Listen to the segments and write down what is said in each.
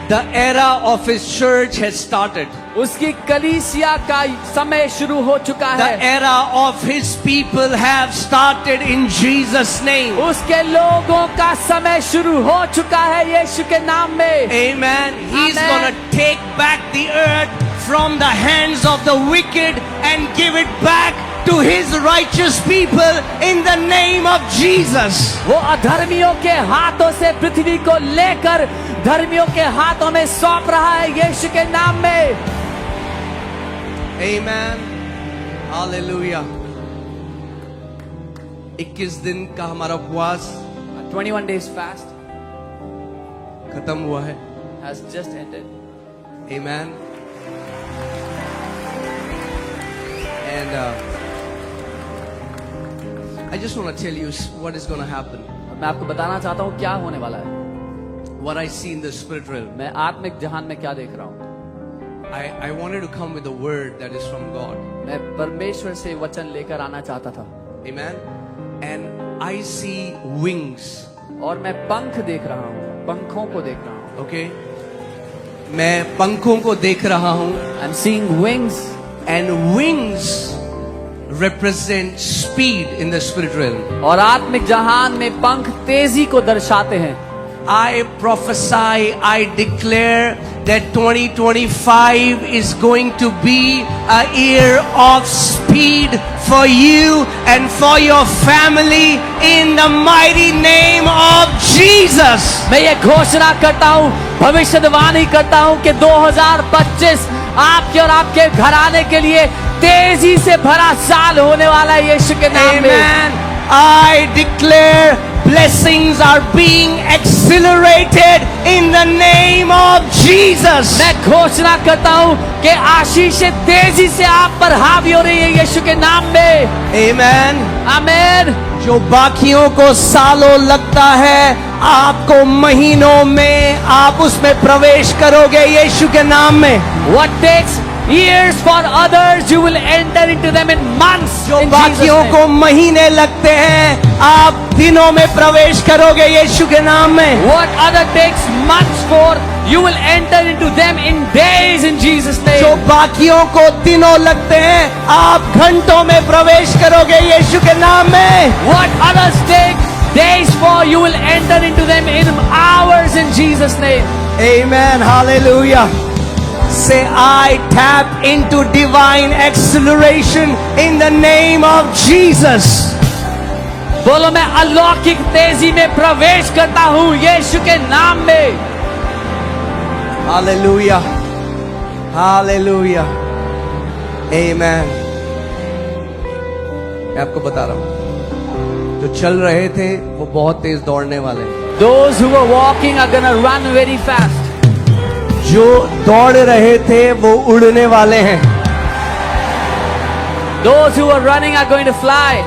The era of his church has started. उसकी कलीसिया का समय शुरू हो चुका The है। era of his people have started in Jesus' name. उसके लोगों का समय शुरू हो चुका है यीशु के नाम में। Amen. He's Amen. gonna take back the earth from the hands of the wicked and give it back to his righteous people in the name of Jesus. वो अधर्मियों के हाथों से पृथ्वी को लेकर धर्मियों के हाथों में सौंप रहा है यीशु के नाम में। Amen. Hallelujah. 21 दिन का हमारा उपवास 21 days fast खत्म हुआ है। has just ended. Amen. And I just want to tell you what is going to happen. मैं आपको बताना चाहता हूँ क्या होने वाला है। What I see in the spirit realm. मैं आत्मिक जहान में क्या देख रहा हूँ। I wanted to come with a word that is from God. मैं परमेश्वर से वचन लेकर आना चाहता था। Amen. And I see wings. और मैं पंख देख रहा हूँ, पंखों को देख रहा हूँ। Okay. मैं पंखों को देख रहा हूँ। I'm seeing wings. And wings represent speed in the spirit realm. और आत्मिक जहान में पंख तेजी को दर्शाते हैं। I prophesy, I declare that 2025 is going to be a year of speed for you and for your family in the mighty name of Jesus. मैं ये घोषणा करता हूँ, भविष्यवाणी करता हूँ कि 2025 आपके और आपके घराने के लिए तेजी से भरा साल होने वाला है यीशु के नाम में। Amen. I declare blessings are being accelerated in the name of Jesus. मैं घोषणा करता हूँ कि आशीषें तेजी से आप पर हावी हो रही है यीशु के नाम में। Amen. आमीन। जो बाकियों को सालों लगता है, आपको महीनों में आप उसमें प्रवेश करोगे यीशु के नाम में। What takes years for others, you will enter into them in months. जो in बाकियों Jesus' को name. महीने लगते हैं, आप दिनों में प्रवेश करोगे यीशु के नाम में। What other takes months for, you will enter into them in days in Jesus' name. जो बाकियों को दिनों लगते हैं, आप घंटों में प्रवेश करोगे यीशु के नाम में। What others take days for, you will enter into them in hours in Jesus' name. Amen. Hallelujah. Say, I tap into divine acceleration in the name of Jesus. बोलो, मैं अलौकिक तेजी में प्रवेश करता हूँ यीशु के नाम में। Hallelujah. Hallelujah. Amen. मैं आपको बता रहा हूँ, जो चल रहे थे वो बहुत तेज दौड़ने वाले हैं। Those who were walking are gonna run very fast. जो दौड़ रहे थे वो उड़ने वाले हैं। Those who are running are going to fly.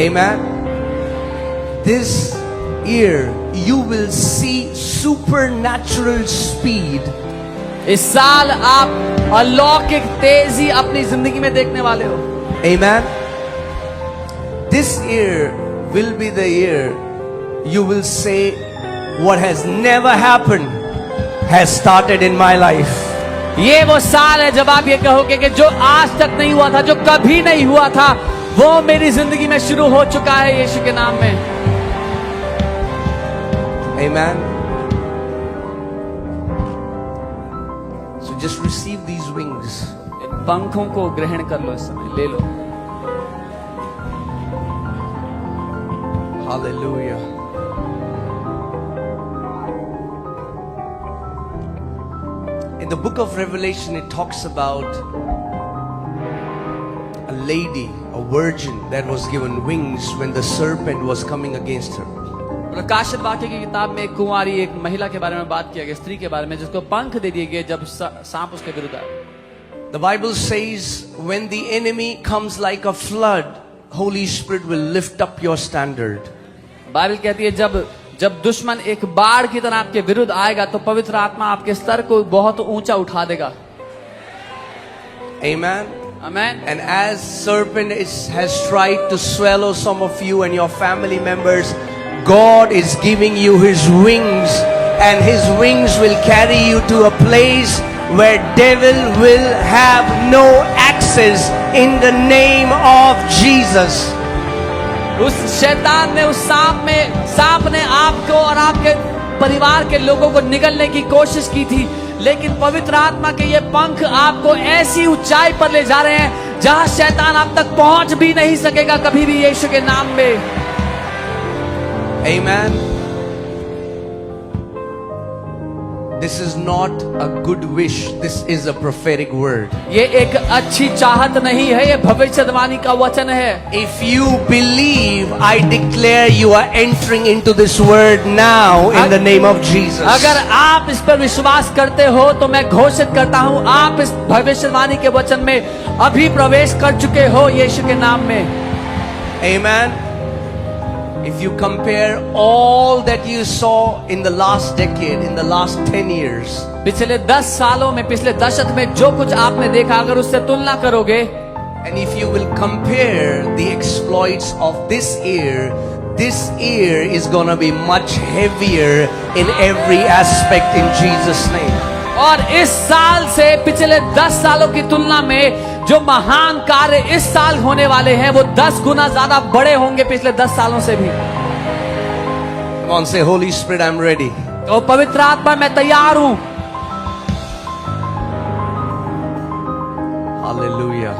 Amen. This year you will see supernatural speed. इस साल आप अलौकिक तेजी अपनी जिंदगी में देखने वाले हो। Amen. This year will be the year you will say, what has never happened has started in my life. ये वो साल है जब आप ये कहोगे कि जो आज तक नहीं हुआ था, जो कभी नहीं हुआ था, वो मेरी जिंदगी में शुरू हो चुका है यीशु के नाम में। Amen. So just receive these wings. इन पंखों को ग्रहण कर लो, इस समय ले लो। Hallelujah. In the book of Revelation, it talks about a lady, a virgin, that was given wings when the serpent was coming against her. प्रकाशित वाक्य की किताब में एक कुंवारी, एक महिला के बारे में बात किया गया, स्त्री के बारे में, जिसको पंख दे दिए गए जब सांप उसके विरुद्ध आया। The Bible says, when the enemy comes like a flood, Holy Spirit will lift up your standard. Bible कहती है जब दुश्मन एक बाढ़ की तरह आपके विरुद्ध आएगा तो पवित्र आत्मा आपके स्तर को बहुत ऊंचा उठा देगा। Amen. Amen. And as serpent has tried to swallow some of you and your family members, God is giving you His wings and his wings will carry you to a place where devil will have no access in the name of Jesus. उस शैतान ने, उस सांप ने आपको और आपके परिवार के लोगों को निगलने की कोशिश की थी, लेकिन पवित्र आत्मा के ये पंख आपको ऐसी ऊंचाई पर ले जा रहे हैं जहां शैतान आप तक पहुंच भी नहीं सकेगा कभी भी, यीशु के नाम में। Amen. This is not a good wish. This is a prophetic word. ये एक अच्छी चाहत नहीं है, ये भविष्यवाणी का वचन है। If you believe, I declare you are entering into this word now in the name of Jesus. अगर आप इस पर विश्वास करते हो तो मैं घोषित करता हूं, आप इस भविष्यवाणी के वचन में अभी प्रवेश कर चुके हो यीशु के नाम में। Amen. If you compare all that you saw in the last decade, in the last 10 years, पिछले 10 सालों में, पिछले दशक में जो कुछ आपने देखा, अगर उससे तुलना करोगे, and if you will compare the exploits of this year is gonna be much heavier in every aspect in Jesus' name. और इस साल से पिछले 10 सालों की तुलना में जो महान कार्य इस साल होने वाले हैं वो 10 गुना ज्यादा बड़े होंगे पिछले 10 सालों से भी। Come on, say, Holy Spirit, I'm ready. तो पवित्र आत्मा, मैं तैयार हूं। Hallelujah.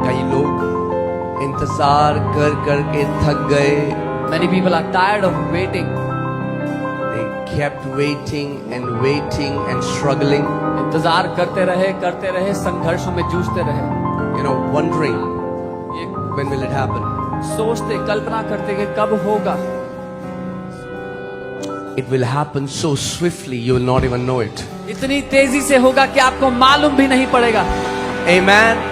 कई लोग इंतजार कर करके थक गए। Many people are tired of waiting. They kept waiting and struggling. इंतजार करते रहे, संघर्षों में जूझते रहे। You know, wondering ये when will it happen. सोचते, कल्पना करते कि कब होगा। It will happen so swiftly you will not even know it. इतनी तेजी से होगा कि आपको मालूम भी नहीं पड़ेगा। Amen.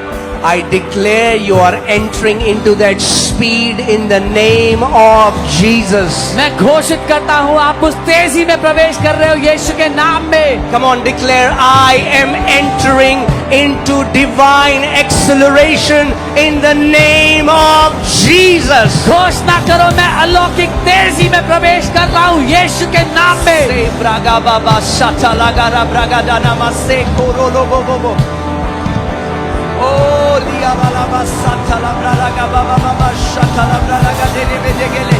I declare you are entering into that speed in the name of Jesus. मैं घोषित करता हूँ, आप उस तेजी में प्रवेश कर रहे हो यीशु के नाम में। Come on, declare, I am entering into divine acceleration in the name of Jesus. घोषणा करो, मैं अलौकिक तेजी में प्रवेश कर रहा हूँ यीशु के नाम में। Se braga baba shata lagara braga dana mase korolo bobo. Oh, liya bala basata la braga baba baba shata la braga dele bedegele.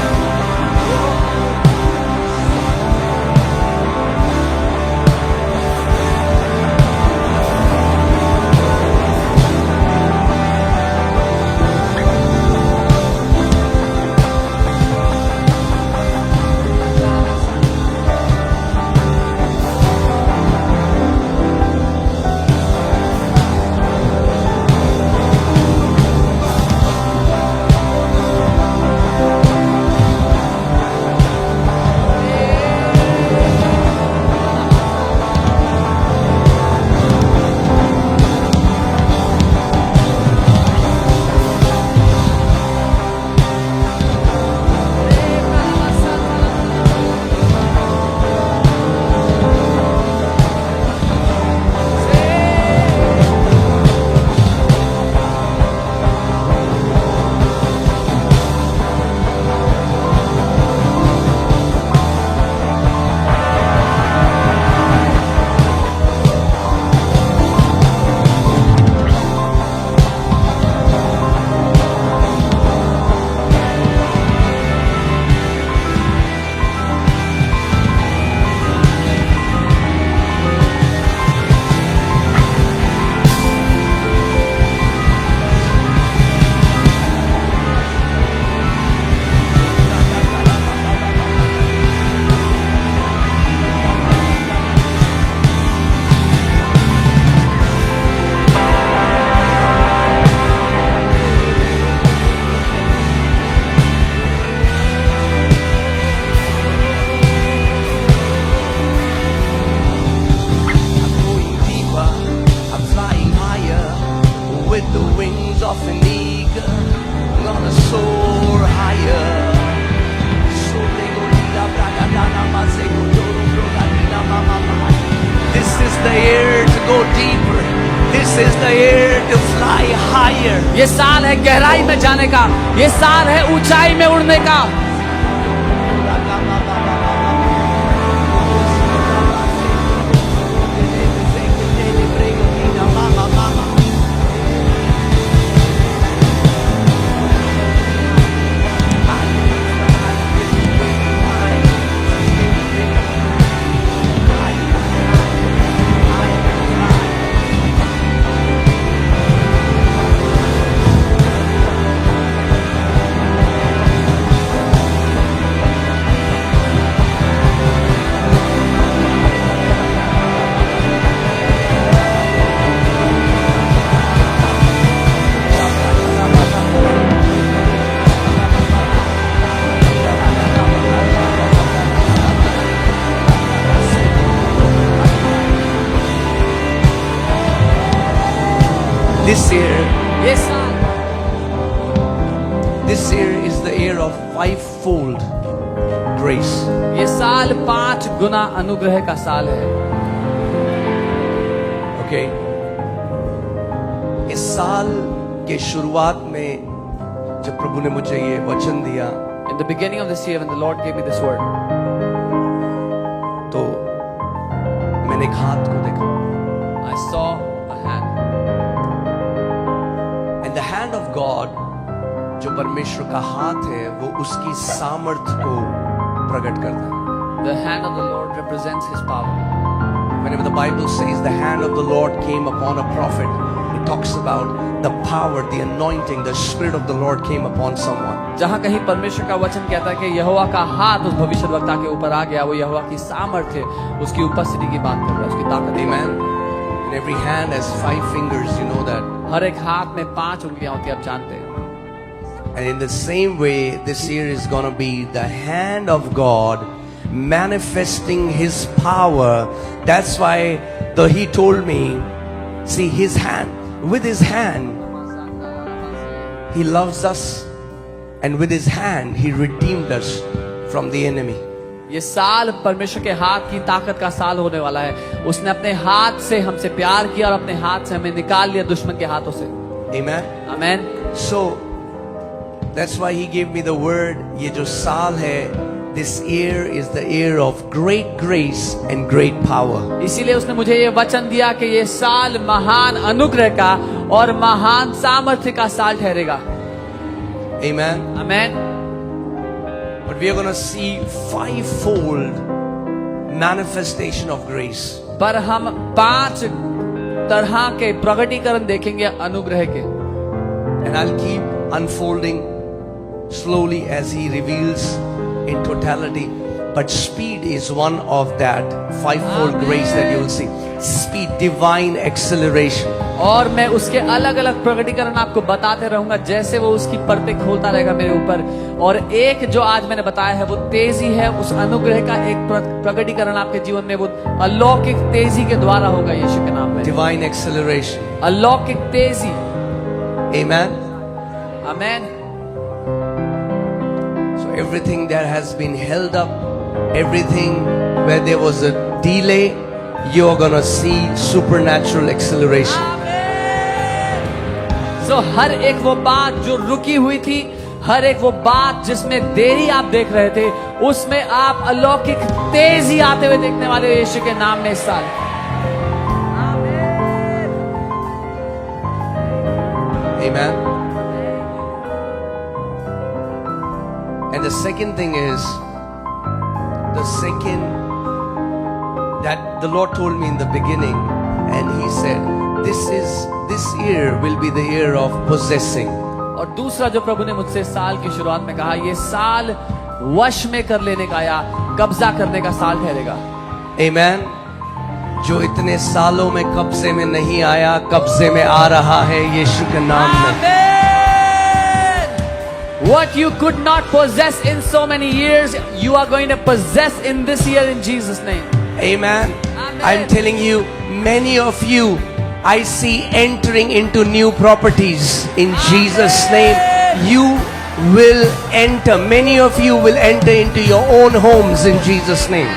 the year to go deeper. This is the year to fly higher. ये साल है गहराई में जाने का, ये साल है ऊंचाई में उड़ने का। This year, ये साल this year is the year of fivefold grace. ये साल 5 गुना अनुग्रह का साल है। Okay? इस साल के शुरुआत में जब प्रभु ने मुझे ये वचन दिया, In the beginning of this year, when the Lord gave me this word, तो मैंने एक हाथ को देखा. I saw a hand. And the hand of God, जो परमेश्वर का हाथ है, वो उसकी सामर्थ्य को प्रकट करता है. The hand of the Lord represents His power. Whenever the Bible says the hand of the Lord came upon a prophet, it talks about the power, the anointing, the Spirit of the Lord came upon someone. जहाँ कहीं परमेश्वर का वचन कहता है कि यहोवा का हाथ उस भविष्यद्वक्ता के ऊपर आ गया, वो यहोवा की सामर्थ्य, उसकी उपस्थिति की बात कर रहा है, उसकी ताकत की बात। Amen. And every hand has 5 fingers, you know that. हर एक हाथ में 5 उंगलियां होती है, आप जानते हैं। And in the same way, this year is going to be the hand of God manifesting His power. That's why He told me, see His hand, with His hand, He loves us, and with His hand, He redeemed us from the enemy. ये साल परमेश्वर के हाथ की ताकत का साल होने वाला है। उसने अपने हाथ से हमसे प्यार किया और अपने हाथ से हमें निकाल लिया दुश्मन के हाथों से। Amen. Amen. So that's why He gave me the word. ये जो साल है, this year is the year of great grace and great power. इसीलिए उसने मुझे ये वचन दिया कि ये साल महान अनुग्रह का और महान सामर्थ्य का साल ठहरेगा। Amen. Amen. But we are going to see 5-fold manifestation of grace. पर हम 5 तरह के प्रकटीकरण देखेंगे अनुग्रह के। And I'll keep unfolding slowly as He reveals in totality. But speed is one of that 5-fold grace that you will see. Speed, divine acceleration. और मैं उसके अलग अलग प्रकटीकरण आपको बताते रहूंगा जैसे वो उसकी परतें खोलता रहेगा मेरे ऊपर। और एक जो आज मैंने बताया है वो तेजी है, उस अनुग्रह का एक प्रकटीकरण आपके जीवन में वो अलौकिक तेजी के द्वारा होगा यीशु के नाम में। Divine acceleration. अलौकिक तेजी। Amen. Amen. So everything that has been held up, everything where there was a delay, you are gonna see supernatural acceleration. So हर एक वो बात जो रुकी हुई थी, हर एक वो बात जिसमें देरी आप देख रहे थे, उसमें आप अलौकिक तेजी आते हुए देखने वाले हो यीशु के नाम में इस साल। Amen. And the second thing is, the second that the Lord told me in the beginning, and He said, this year will be the year of possessing. और दूसरा जो प्रभु ने मुझसे साल की शुरुआत में कहा, ये साल वश में कर लेने का या कब्जा करने का साल ठहरेगा। Amen. जो इतने सालों में कब्जे में नहीं आया, कब्जे में आ रहा है यीशु के नाम में। What you could not possess in so many years, you are going to possess in this year in Jesus' name. Amen. Amen. I'm telling you, many of you, I see entering into new properties in Jesus' name. You will enter, many of you will enter into your own homes in Jesus' name.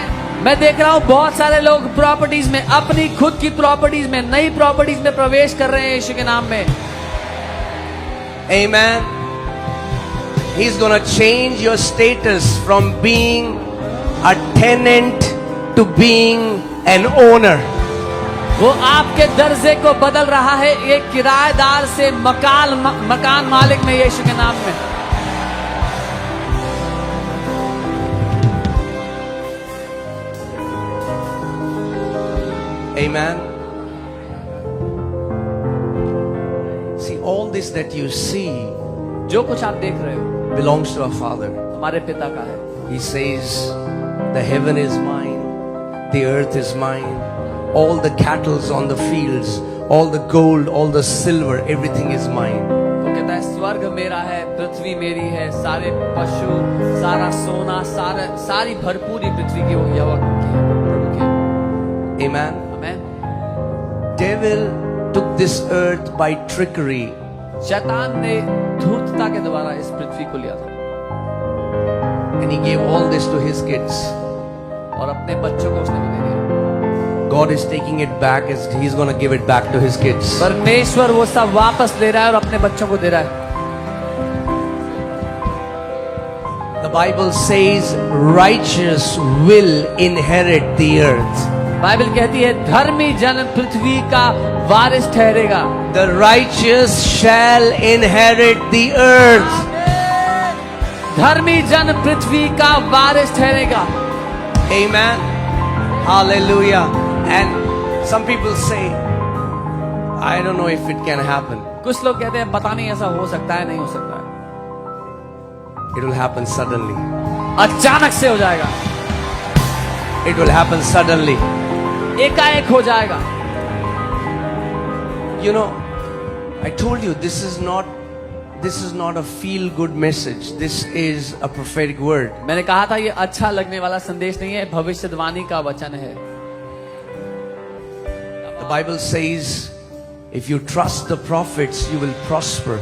मैं देख रहा हूँ बहुत सारे लोग properties में, अपनी खुद की प्रॉपर्टीज में, नई प्रॉपर्टीज में प्रवेश कर रहे हैं यीशु के नाम में। Amen. He's gonna change your status from being a tenant to being an owner. वो आपके दर्जे को बदल रहा है, एक किराएदार से मकान मालिक में यीशु के नाम में। Amen. See, all this that you see जो कुछ आप देख रहे हो belongs to our Father. हमारे पिता का है। He says, the heaven is mine, the earth is mine, all the cattle on the fields, all the gold, all the silver, everything is mine. वो कहता है स्वर्ग मेरा है, पृथ्वी मेरी है, सारे पशु, सारा सोना, सारी भरपूरी पृथ्वी की यहोवा की है, प्रभु की। Amen. Amen. Devil took this earth by trickery. शैतान ने धूर्तता के द्वारा इस पृथ्वी को लिया था And he gave all this to his kids. और अपने बच्चों को उसने दे दिया। God is taking it back as he's going to give it back to his kids. परमेश्वर वो सब वापस ले रहा है और अपने बच्चों को दे रहा है। The Bible says righteous will inherit the earth. Bible कहती है धर्मी जन पृथ्वी का वारिस ठहरेगा। The righteous shall inherit the earth. धर्मी जन पृथ्वी का वारिस ठहरेगा। Amen. Hallelujah. And some people say, I don't know if it can happen. कुछ लोग कहते हैं पता नहीं ऐसा हो सकता है, नहीं हो सकता है। It will happen suddenly. अचानक से हो जाएगा, It will happen suddenly. एकाएक हो जाएगा। You know, I told you this is not a feel good message. This is a prophetic word. मैंने कहा था ये अच्छा लगने वाला संदेश नहीं है, भविष्यवाणी का वचन है। The Bible says, if you trust the prophets, you will prosper.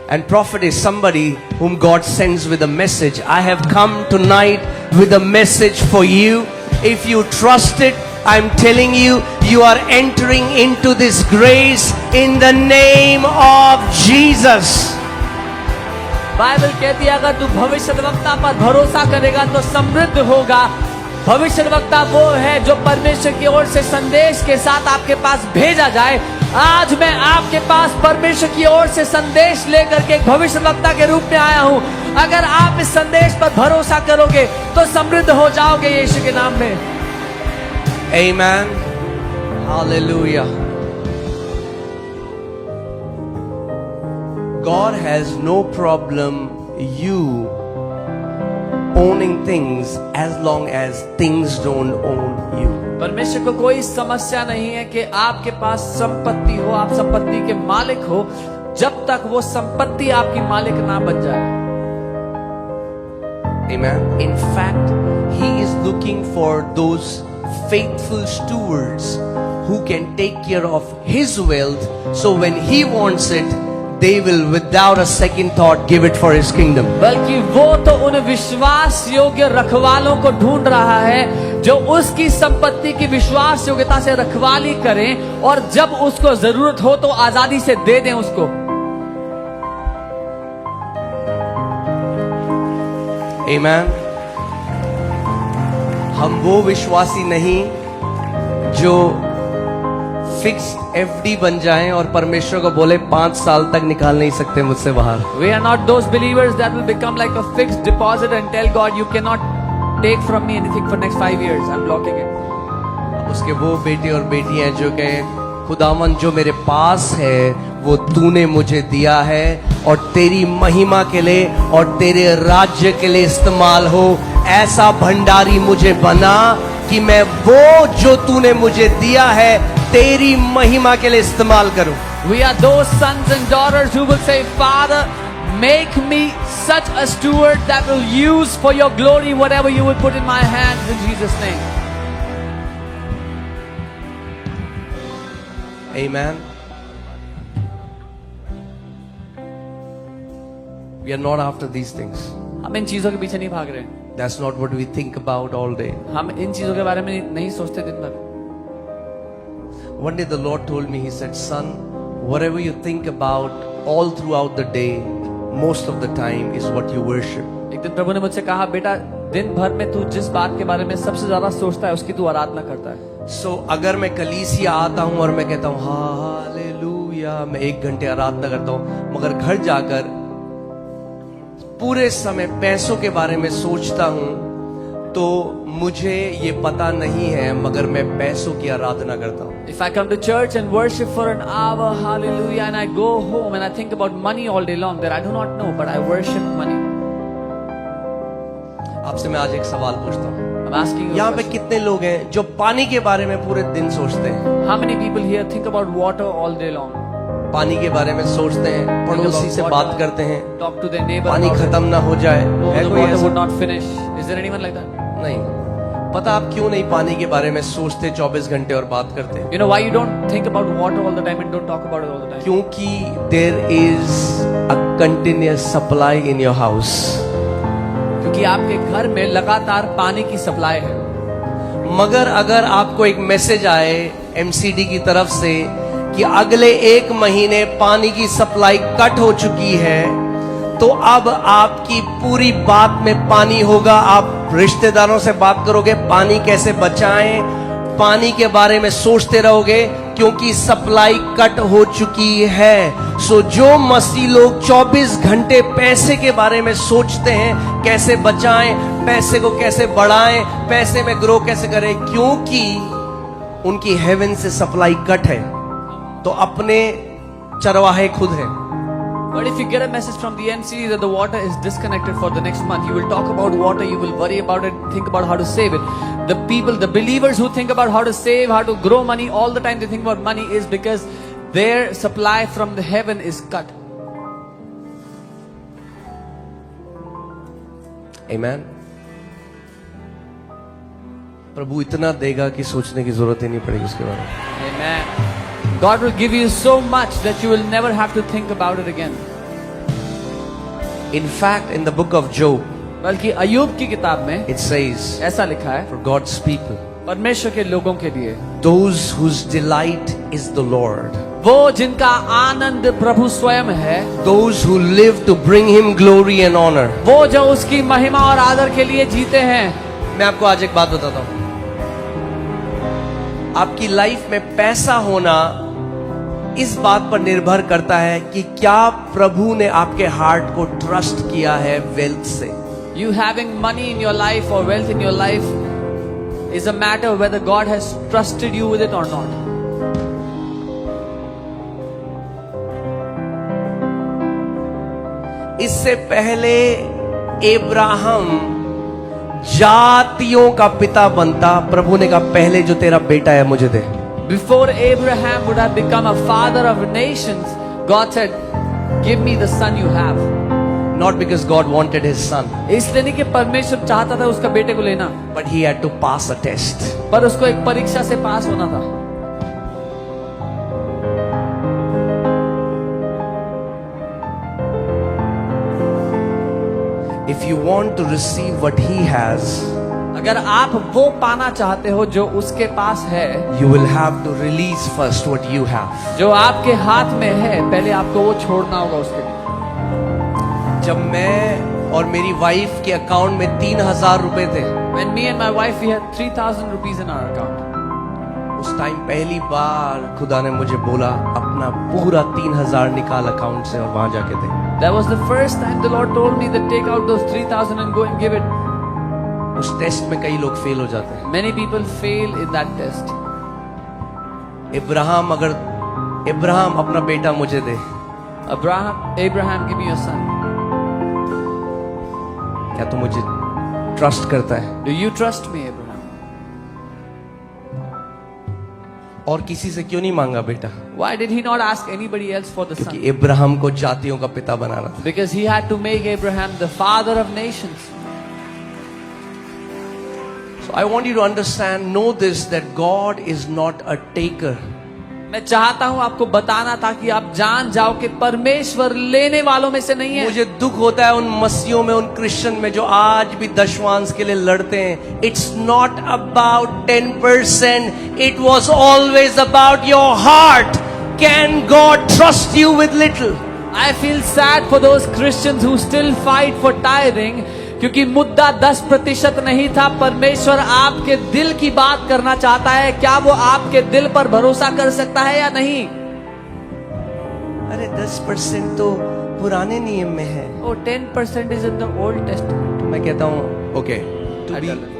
And prophet is somebody whom God sends with a message. I have come tonight with a message for you. If you trust it, I'm telling you, you are entering into this grace in the name of Jesus. Bible कहती है अगर तू भविष्यद्वक्ता पर भरोसा करेगा तो समृद्ध होगा। भविष्यद्वक्ता वो है जो परमेश्वर की ओर से संदेश के साथ आपके पास भेजा जाए। आज मैं आपके पास परमेश्वर की ओर से संदेश लेकर के एक भविष्यद्वक्ता के रूप में आया हूं। अगर आप इस संदेश पर भरोसा करोगे तो समृद्ध हो जाओगे यीशु के नाम में। Amen. Hallelujah. God has no problem you owning things as long as things don't own you. परमेश्वर को कोई समस्या नहीं है कि आपके पास संपत्ति हो, आप संपत्ति के मालिक हो, जब तक वो संपत्ति आपकी मालिक ना बन जाए। Amen. In fact, he is looking for those faithful stewards who can take care of his wealth, so when he wants it, they will without a second thought give it for his kingdom. बल्कि वो तो उन विश्वास योग्य रखवालों को ढूंढ रहा है जो उसकी संपत्ति की विश्वास योग्यता से रखवाली करें और जब उसको जरूरत हो तो आजादी से दे दें उसको। Amen. हम वो विश्वासी नहीं जो फिक्स्ड एफडी बन जाएं और परमेश्वर को बोले 5 साल तक निकाल नहीं सकते मुझसे बाहर। We are not those believers that will become like a fixed deposit and tell God you cannot take from me anything for next 5 years. I'm blocking it. उसके वो बेटे और बेटियां जो कहें खुदावन जो मेरे पास है वो तूने मुझे दिया है और तेरी महिमा के लिए और तेरे राज्य के लिए इस्तेमाल हो। ऐसा भंडारी मुझे बना कि मैं वो जो तूने मुझे दिया है तेरी महिमा के लिए इस्तेमाल करूं। We are those sons and daughters who will say, Father, make me such a steward that will use for your glory whatever you will put in my hands in Jesus' name. Amen. We are not after these things. हम इन चीजों के पीछे नहीं भाग रहे। That's not what we think about all day. हम इन चीजों के बारे में नहीं सोचते दिन भर। One day the Lord told me, He said, son, whatever you think about all throughout the day, most of the time is what you worship. एक दिन प्रभु ने मुझसे कहा, बेटा दिन भर में तू जिस बात के बारे में सबसे ज्यादा सोचता है उसकी तू आराधना करता है। So अगर मैं कलीसिया आता हूँ और मैं कहता हूँ हालेलुया, मैं 1 घंटे आराधना करता हूँ, मगर घर जाकर पूरे समय पैसों के बारे में सोचता हूँ तो मुझे ये पता नहीं है, मगर मैं पैसों की आराधना करता हूँ। If I come to church and worship for an hour, hallelujah, and I go home and I think about money all day long, that I do not know, but I worship money. आपसे मैं आज एक सवाल पूछता हूँ, I'm asking you, यहाँ पे कितने लोग हैं जो पानी के बारे में पूरे दिन सोचते हैं? how many people here think about water all day long? पानी के बारे में सोचते हैं, पड़ोसी से बात करते हैं, Talk to their neighbor. पानी about it. खत्म ना हो जाए। Oh, है the कोई water ऐसा? would not finish. Is there anyone like that? नहीं। पता आप क्यों नहीं पानी के बारे में सोचते 24 घंटे और बात करते? You know why you don't think about water all the time and don't talk about it all the time? क्योंकि there is a continuous supply in your house. क्योंकि आपके घर में लगातार पानी की सप्लाई है। मगर अगर आपको एक मैसेज आए MCD की तरफ से कि अगले 1 महीने पानी की सप्लाई कट हो चुकी है, तो अब आपकी पूरी बात में पानी होगा। आप रिश्तेदारों से बात करोगे पानी कैसे बचाएं, पानी के बारे में सोचते रहोगे क्योंकि सप्लाई कट हो चुकी है। सो जो मसीह लोग 24 घंटे पैसे के बारे में सोचते हैं, कैसे बचाएं, पैसे को कैसे बढ़ाएं, पैसे में ग्रो कैसे करें, क्योंकि उनकी हेवन से सप्लाई कट है, तो अपने चरवाहे खुद हैं। But if you get a message from the NCD that the water is disconnected for the next month, you will talk about water, you will worry about it, think about how to save it. The people, the believers who think about how to save, how to grow money, all the time they think about money is because their supply from the heaven is cut. Amen. प्रभु इतना देगा कि सोचने की जरूरत ही नहीं पड़ेगी उसके बारे में। Amen. God will give you so much that you will never have to think about it again. In fact, in the book of Job, बल्कि अय्यूब की किताब में it says, ऐसा लिखा है, for God's people, परमेश्वर के लोगों के लिए, those whose delight is the Lord, वो जिनका आनंद प्रभु स्वयं है, those who live to bring Him glory and honor. वो जो उसकी महिमा और आदर के लिए जीते हैं। मैं आपको आज एक बात बताता हूं। आपकी लाइफ में पैसा होना इस बात पर निर्भर करता है कि क्या प्रभु ने आपके हार्ट को ट्रस्ट किया है वेल्थ से। You having money in your life or wealth in your life is a matter whether God has trusted you with it or not. इससे पहले अब्राहम जातियों का पिता बनता, प्रभु ने कहा पहले जो तेरा बेटा है मुझे दे। Before Abraham would have become a father of nations, God said, "Give me the son you have." Not because God wanted his son, इसलिए नहीं कि परमेश्वर चाहता था उसका बेटे को लेना, but he had to pass a test. पर उसको एक परीक्षा से पास होना था। If you want to receive what he has, अगर आप वो पाना चाहते हो जो उसके पास है, you will have to release first what you have. जो आपके हाथ में है, पहले आपको वो छोड़ना होगा उसके लिए। जब मैं और मेरी वाइफ के अकाउंट में 3,000 रुपए थे, When me and my wife we had 3,000 rupees in our account. उस टाइम पहली बार खुदा ने मुझे बोला अपना पूरा 3,000 निकाल अकाउंट से और वहां जाके दे। That was the first time the Lord told me that take out those 3,000 and go and give it. उस टेस्ट में कई लोग फेल हो जाते हैं। Many people fail in that test. Ibrahim अपना बेटा मुझे दे, Abraham, give me your son. क्या तू मुझे ट्रस्ट करता है? Do you trust me, Abraham? और किसी से क्यों नहीं मांगा बेटा? Why did he not ask anybody else for the son? क्योंकि इब्राहिम को जातियों का पिता बनाना था। Because he had to make Abraham the father of nations. So I want you to understand, know this, that God is not a taker. मैं चाहता हूं आपको बताना ताकि आप जान जाओ कि परमेश्वर लेने वालों में से नहीं है। मुझे दुख होता है उन मसीहों में, उन क्रिश्चियन में जो आज भी दशवांश के लिए लड़ते हैं। It's not about 10%. It was always about your heart. Can God trust you with little? I feel sad for those Christians who still fight for tithing. क्योंकि मुद्दा 10% नहीं था, परमेश्वर आपके दिल की बात करना चाहता है। क्या वो आपके दिल पर भरोसा कर सकता है या नहीं? अरे 10% तो पुराने नियम में है। Oh, 10% is in the Old Testament. तो मैं कहता हूँ ओके,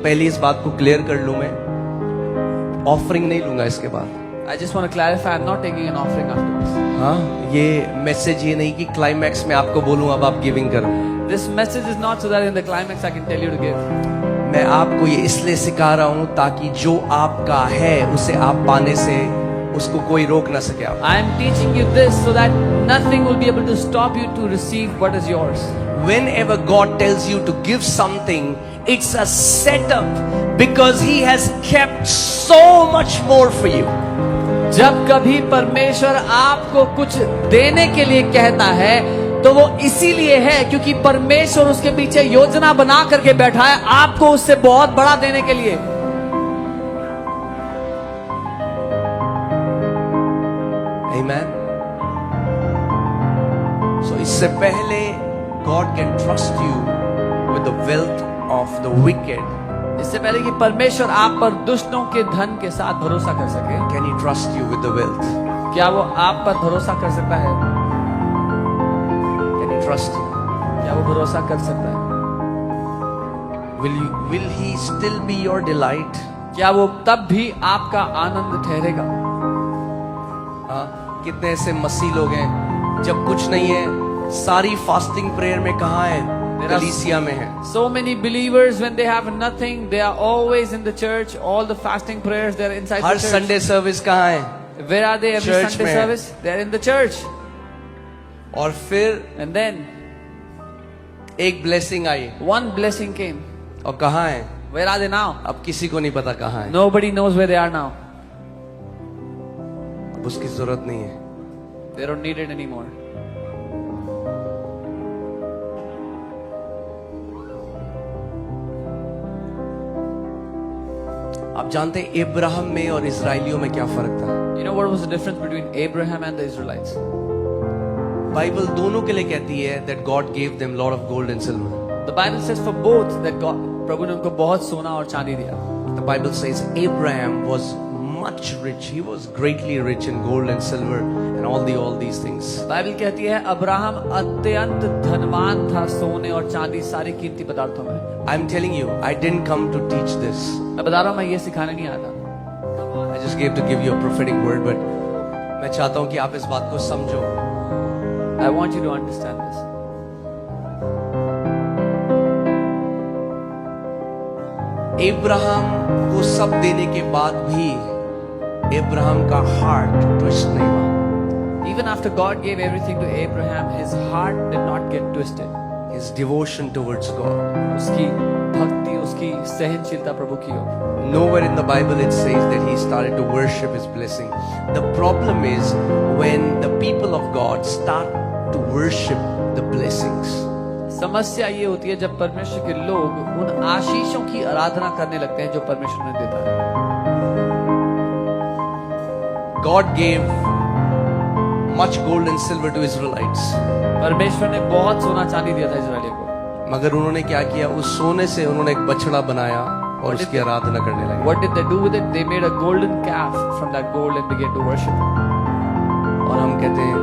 पहले इस बात को क्लियर कर लूं, मैं ऑफरिंग नहीं लूंगा इसके बाद। I just want to clarify, I'm not taking an offering afterwards. हाँ, ये मैसेज ये नहीं कि क्लाइमैक्स में आपको बोलूं अब आप गिविंग करो। This message is not so that in the climax I can tell you to give. मैं आपको ये इसलिए सिखा रहा हूं ताकि जो आपका है उसे आप पाने से उसको कोई रोक ना सके। आप I am teaching you this so that nothing will be able to stop you to receive what is yours. Whenever God tells you to give something, it's a setup because He has kept so much more for you. जब कभी परमेश्वर आपको कुछ देने के लिए कहता है तो वो इसीलिए है क्योंकि परमेश्वर उसके पीछे योजना बना करके बैठा है आपको उससे बहुत बड़ा देने के लिए। Amen. So इससे पहले God can trust you with the wealth of the wicked. इससे पहले कि परमेश्वर आप पर दुष्टों के धन के साथ भरोसा कर सके, Can He trust you with the wealth? क्या वो आप पर भरोसा कर सकता है? Can He trust you? क्या वो भरोसा कर सकता है? Will He still be your delight? क्या वो तब भी आपका आनंद ठहरेगा? हाँ, कितने ऐसे मसीह लोग हैं जब कुछ नहीं है सारी फास्टिंग प्रेयर में कहाँ है? कलीसिया में है। So many believers when they have nothing, they are always in the church. All the fasting prayers, they are inside the her church. Sunday service कहाँ है? Where are they every Church Sunday में। service? They are in the church. और फिर And then एक blessing I one blessing came. और कहाँ है? Where are they now? अब किसी को नहीं पता कहाँ है। Nobody knows where they are now. अब उसकी जरूरत नहीं है। They don't need it anymore. आप जानते हैं इब्राहिम में और इजराइलियों में क्या फर्क था? You know what was the difference between Abraham and the Israelites? Bible दोनों के लिए कहती है that God gave them lot of gold and silver. The Bible says for both that God, प्रभु ने उनको बहुत सोना और चांदी दिया. The Bible says Abraham was much rich. He was greatly rich in gold and silver and all these things. Bible कहती है Abraham अत्यंत धनवान था सोने और चांदी सारी कीमती पदार्थों में. I'm telling you, I didn't come to teach this. मैं बता रहा हूँ मैं ये सिखाने नहीं आता. I just gave to give you a prophetic word, but मैं चाहता हूँ कि आप इस बात को समझो. I want you to understand this. Ibrahim को सब देने के बाद भी इब्राहिम का हार्ट ट्विस्ट नहीं हुआ. Even after God gave everything to Abraham, his heart did not get twisted. His devotion towards God. उसकी भक्ति, उसकी सहनशीलता प्रभु की ओर. Nowhere in the Bible it says that he started to worship his blessing. The problem is when the people of God start to worship the blessings. समस्या ये होती है जब परमेश्वर के लोग उन आशीषों की आराधना करने लगते हैं जो परमेश्वर ने देता है. God gave much gold and silver to Israelites. परमेश्वर ने बहुत सोना चांदी दिया था इजरायलियों को. मगर उन्होंने क्या किया? उस सोने से उन्होंने एक बछड़ा बनाया और उसकी आराधना करने लगे. What did they do with it? They made a golden calf from that gold and began to worship it. और हम कहते हैं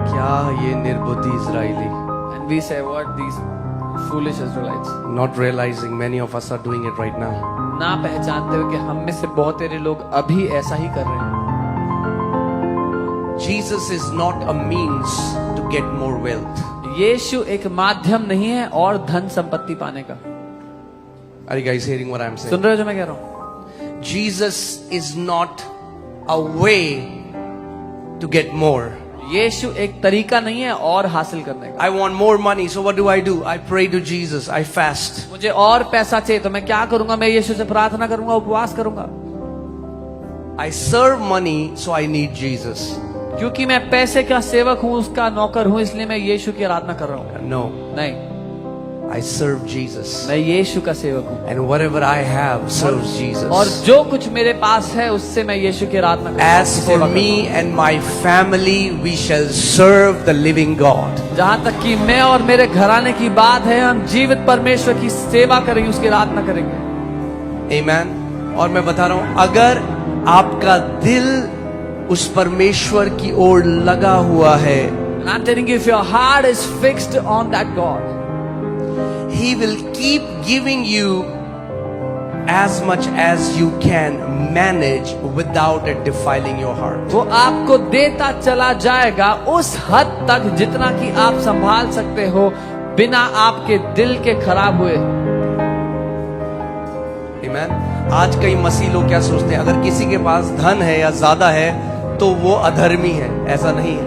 क्या ये निर्बुद्धि Israeli. And we say, what these foolish Israelites? Not realizing many of us are doing it right now. ना पहचानते हुए कि हम में से बहुत तेरे लोग अभी ऐसा ही कर रहे हैं. Jesus is not a means to get more wealth. यीशु एक माध्यम नहीं है और धन संपत्ति पाने का. Are you guys hearing what I'm saying? सुन रहे हो जो मैं कह रहा हूँ? Jesus is not a way to get more. यीशु एक तरीका नहीं है और हासिल करने का. I want more money, so what do? I pray to Jesus. I fast. मुझे और पैसा चाहिए तो मैं क्या करूंगा? मैं यीशु से प्रार्थना करूंगा, उपवास करूंगा. I serve money, so I need Jesus. क्योंकि मैं पैसे का सेवक हूँ, उसका नौकर हूँ, इसलिए मैं यीशु की आराधना कर रहा हूँ. No, नहीं, I serve Jesus. मैं यीशु का सेवक हूँ. And whatever I have serves Jesus. और जो कुछ मेरे पास है उससे मैं यीशु की आराधना करता हूँ. As for me and my family, we shall serve the living God. जहाँ तक कि मैं और मेरे घराने की बात है, हम जीवित परमेश्वर की सेवा करेंगे, उसकी आराधना करेंगे. Amen. और मैं बता रहा हूँ, अगर आपका दिल उस परमेश्वर की ओर लगा हुआ है, And I'm telling you, if your heart is fixed on that God, He will keep giving you as much as you can manage without it defiling your heart. वो आपको देता चला जाएगा उस हद तक जितना कि आप संभाल सकते हो बिना आपके दिल के खराब हुए. Amen. आज कई मसीह लोग क्या सोचते हैं? अगर किसी के पास धन है या ज्यादा है तो वो अधर्मी है. ऐसा नहीं है.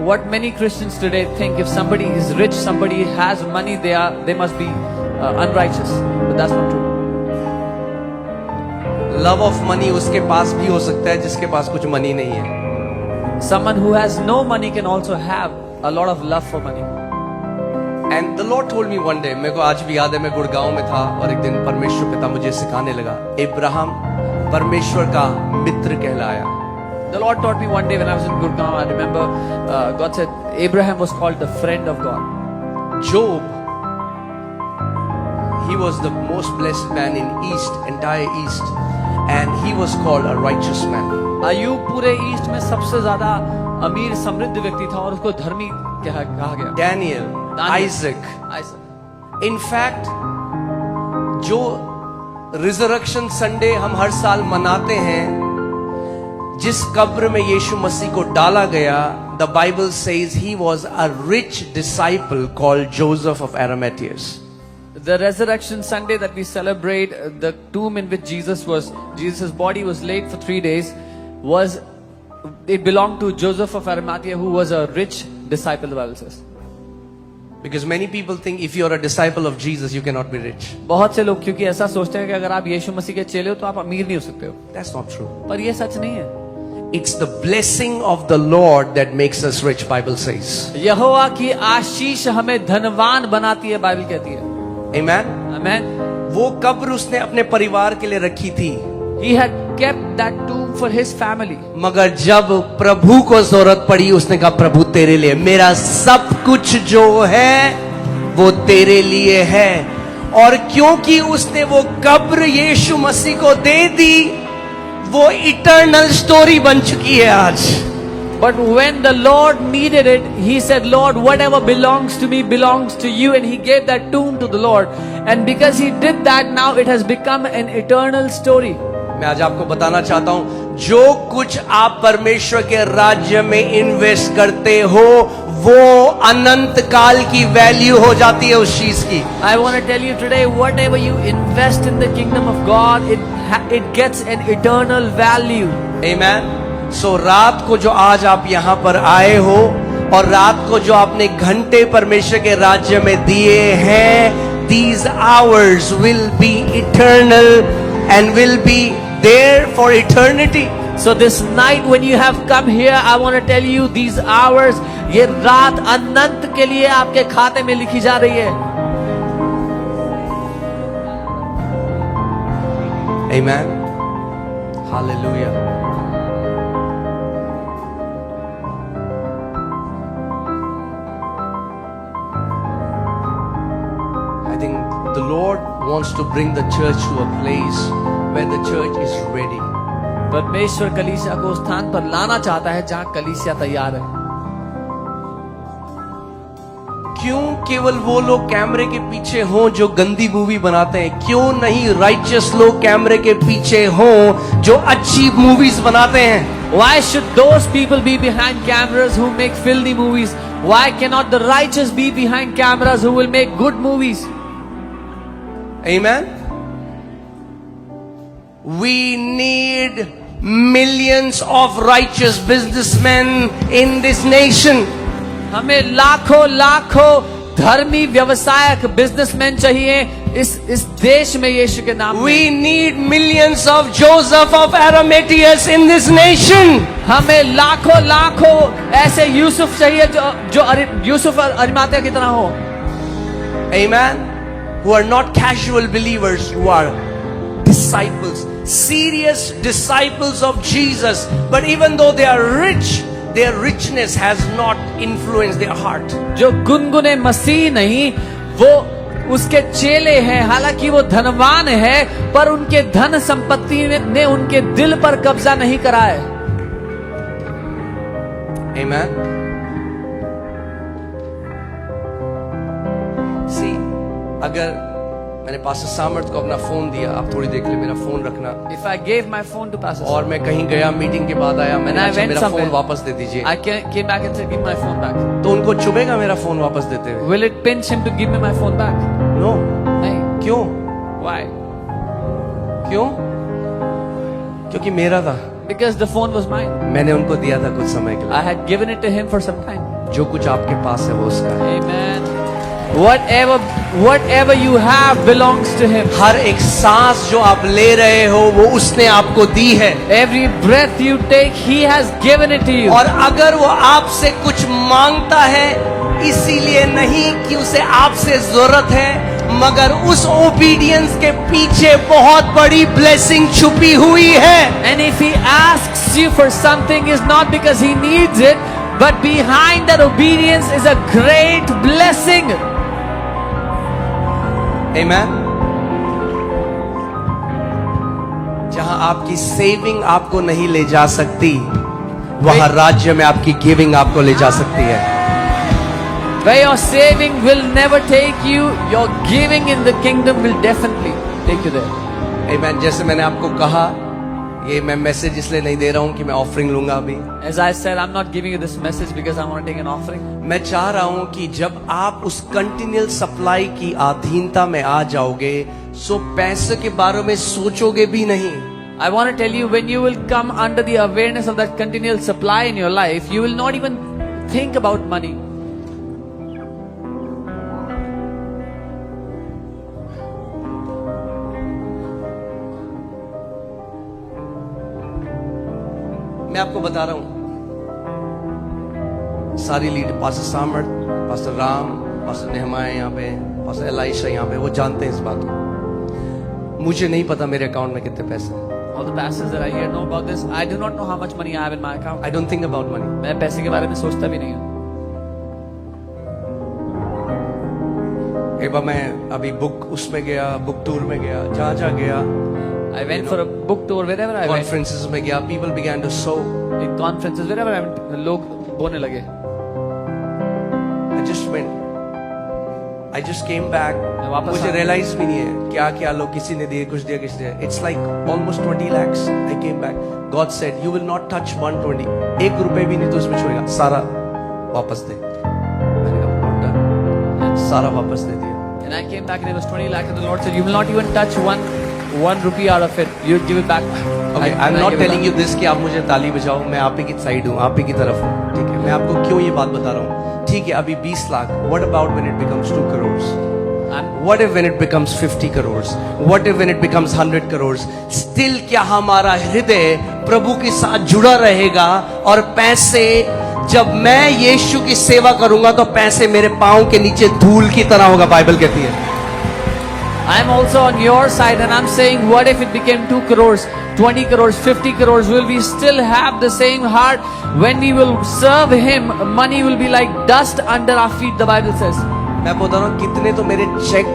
What many Christians today think, if somebody is rich, somebody has money, they must be unrighteous. But that's not true. Love of money उसके पास भी हो सकता है जिसके पास कुछ मनी नहीं है. Someone who has no money can also have a lot of love for money. And the Lord told me one day, मेरे को आज भी याद है, मैं गुड़गांव में था और एक दिन परमेश्वर पिता मुझे सिखाने लगा, अब्राहम परमेश्वर का मित्र कहलाया. The Lord taught me one day when I was in Gurgaon. I remember God said Abraham was called the friend of God. Job, he was the most blessed man in East, entire East, and he was called a righteous man. Ayub पूरे east में सबसे ज्यादा अमीर समृद्ध व्यक्ति था और उसको धर्मी कहा गया. Daniel, Isaac. In fact, जो रिजरेक्शन संडे हम हर साल मनाते हैं, जिस कब्र में यीशु मसीह को डाला गया, the Bible says he was a rich disciple called Joseph of Arimathea. The resurrection Sunday that we celebrate, the tomb in which Jesus' body was laid for 3 days, it belonged to Joseph of Arimathea, who was a rich disciple, the Bible says. Because many people think if you are a disciple of Jesus, you cannot be rich. बहुत से लोग क्योंकि ऐसा सोचते हैं कि अगर आप यीशु मसीह के चेले हो तो आप अमीर नहीं हो सकते हो. That's not true. पर ये सच नहीं है. It's the blessing of the Lord that makes us rich, Bible says. यहोवा की आशीष हमें धनवान बनाती है, बाइबल कहती है. Amen. Amen. वो कब्र उसने अपने परिवार के लिए रखी थी. He had kept that tomb for his family. मगर जब प्रभु को जरूरत पड़ी, उसने कहा प्रभु तेरे लिए, मेरा सब कुछ जो है वो तेरे लिए है. और क्योंकि उसने वो कब्र यीशु मसीह को दे दी, वो इटर्नल स्टोरी बन चुकी है आज. But when the Lord needed it, he said, Lord, whatever belongs to me belongs to you. And he gave that tomb to the Lord. And because he did that, now it has become an eternal story. मैं आज आपको बताना चाहता हूं, जो कुछ आप परमेश्वर के राज्य में इन्वेस्ट करते हो, वो अनंत काल की वैल्यू हो जाती है उस चीज की. I want to tell you today, whatever you invest in the kingdom of God, it gets an eternal value. Amen. So रात को जो आज आप यहाँ पर आए हो और रात को जो आपने घंटे परमेश्वर के राज्य में दिए हैं, these hours will be eternal and will be there for eternity. So this night when you have come here, I want to tell you these hours, ये रात अनंत के लिए आपके खाते में लिखी जा रही है. Amen. Hallelujah. I think the Lord wants to bring the church to a place where the church is ready. परमेश्वर कलीसिया को उस स्थान पर लाना चाहता है जहां कलीसिया तैयार है. क्यों केवल वो लोग कैमरे के पीछे हों जो गंदी मूवी बनाते हैं? क्यों नहीं राइचियस लोग कैमरे के पीछे हों जो अच्छी मूवीज बनाते हैं? Why should those people be behind cameras who make filthy movies? Why cannot the righteous be behind cameras who will make good movies? Amen. We need millions of righteous businessmen in this nation. हमें लाखों लाखों धर्मी व्यवसायक businessman चाहिए इस देश में यीशु के नाम में. We need millions of Joseph of Arimathea in this nation. हमें लाखों लाखों ऐसे यूसुफ चाहिए जो यूसुफ अरिमातिया की तरह हो. Amen. Who are not casual believers, who are disciples, serious disciples of Jesus. But even though they are rich, their richness has not influenced their heart. जो गुनगुने मसीह नहीं, वो उसके चेले हैं. हालांकि वो धनवान है, पर उनके धन संपत्ति ने उनके दिल पर कब्जा नहीं करा है. Amen. See, अगर मैंने पास्टर सामर्थ को अपना फोन दिया, आप थोड़ी देर के लिए मेरा फोन रखना. If I gave my phone to Pastor और मैं कहीं गया, मीटिंग के बाद आया, मैंने I अच्छा went मेरा somewhere. फोन वापस दे दीजिए, I came back and said, give my phone back. तो उनको चुभेगा मेरा फोन वापस देते हुए? Will it pinch him to give me my phone back? No. नहीं. क्यों? Why? क्यों? क्योंकि मेरा था. Because the phone was mine. मैंने उनको दिया था कुछ समय के I लिए. had given it to him for some time. जो कुछ आपके पास है वो उसका है. Amen. Whatever you have belongs to Him. हर एक सांस जो आप ले रहे हो वो उसने आपको दी है। Every breath you take, He has given it to you. और अगर वो आपसे कुछ मांगता है, इसीलिए नहीं कि उसे आपसे जरूरत है, मगर उस ओबीडियंस के पीछे बहुत बड़ी ब्लेसिंग छुपी हुई है। And if He asks you for something, is not because He needs it, but behind that obedience is a great blessing. Amen. जहां आपकी सेविंग आपको नहीं ले जा सकती, वहां राज्य में आपकी गिविंग आपको ले जा सकती है। Where your saving will never take you, your giving in the kingdom will definitely take you there. Amen. जैसे मैंने आपको कहा, ये मैं मैसेज इसलिए नहीं दे रहा हूं कि मैं ऑफरिंग लूंगा अभी। As I said, I'm not giving you this message because I want to take an offering. मैं चाह रहा हूं कि जब आप उस कंटिन्यूअल सप्लाई की अधीनता में आ जाओगे, सो पैसे के बारे में सोचोगे भी नहीं। I want to tell you, when you will come under the awareness of that continual supply in your life, you will not even think about money. मैं आपको बता रहा हूं, सारी लीडर, पास्टर सामर्थ, पास्टर राम, पास्टर नेहमाया यहाँ पे, पास्टर एलाइशा यहाँ पे, वो जानते हैं इस बात को। मुझे नहीं पता मेरे अकाउंट में कितने पैसे हैं। All the pastors that are here know about this. I do not know how much money I have in my account. I don't think about money. मैं पैसे के बारे में सोचता भी नहीं हूँ। एक बार मैं अभी बुक उसमें गया, बुक टूर में गया, जहाँ गया, I went for a book tour wherever I went. Conferences में गया, people began to sow. In conferences wherever I went, लोग बोने लगे। I just went. I just came back. मैं वापस मुझे आ- रियलाइज भी नहीं है क्या क्या लोग, किसी ने दिए, कुछ दिया, किसी ने। It's like almost 20 lakhs. I came back. God said, you will not touch 120. एक रुपए भी नहीं तो उसमें छुएगा, सारा वापस दे। मैंने कहा, "Lord, done." सारा वापस दे दिया। And I came back and it was 20 lakhs and the Lord said, you will not even touch one rupee out of it. You give it back. Okay, I'm not telling you this कि आप मुझे ताली बजाओ, मैं आप ही की side हूँ, आप ही की तरफ हूँ, ठीक है। मैं आपको क्यों ये बात बता रहा हूँ, ठीक है। अभी 20 lakh, what about when it becomes 2 crores? And What if when it becomes 50 crores? What if when it becomes 100 crores? Still क्या हमारा हृदय प्रभु के साथ जुड़ा रहेगा? और पैसे, जब मैं यीशु की सेवा करूंगा तो पैसे मेरे पांव के नीचे धूल की तरह होगा, बाइबल कहती है। I'm also on your side and I'm saying, what if it became 2 crores, 20 crores, 50 crores? Will we still have the same heart? When we will serve Him, money will be like dust under our feet, the Bible says. मैं बता रहा हूँ, कितने तो मेरे check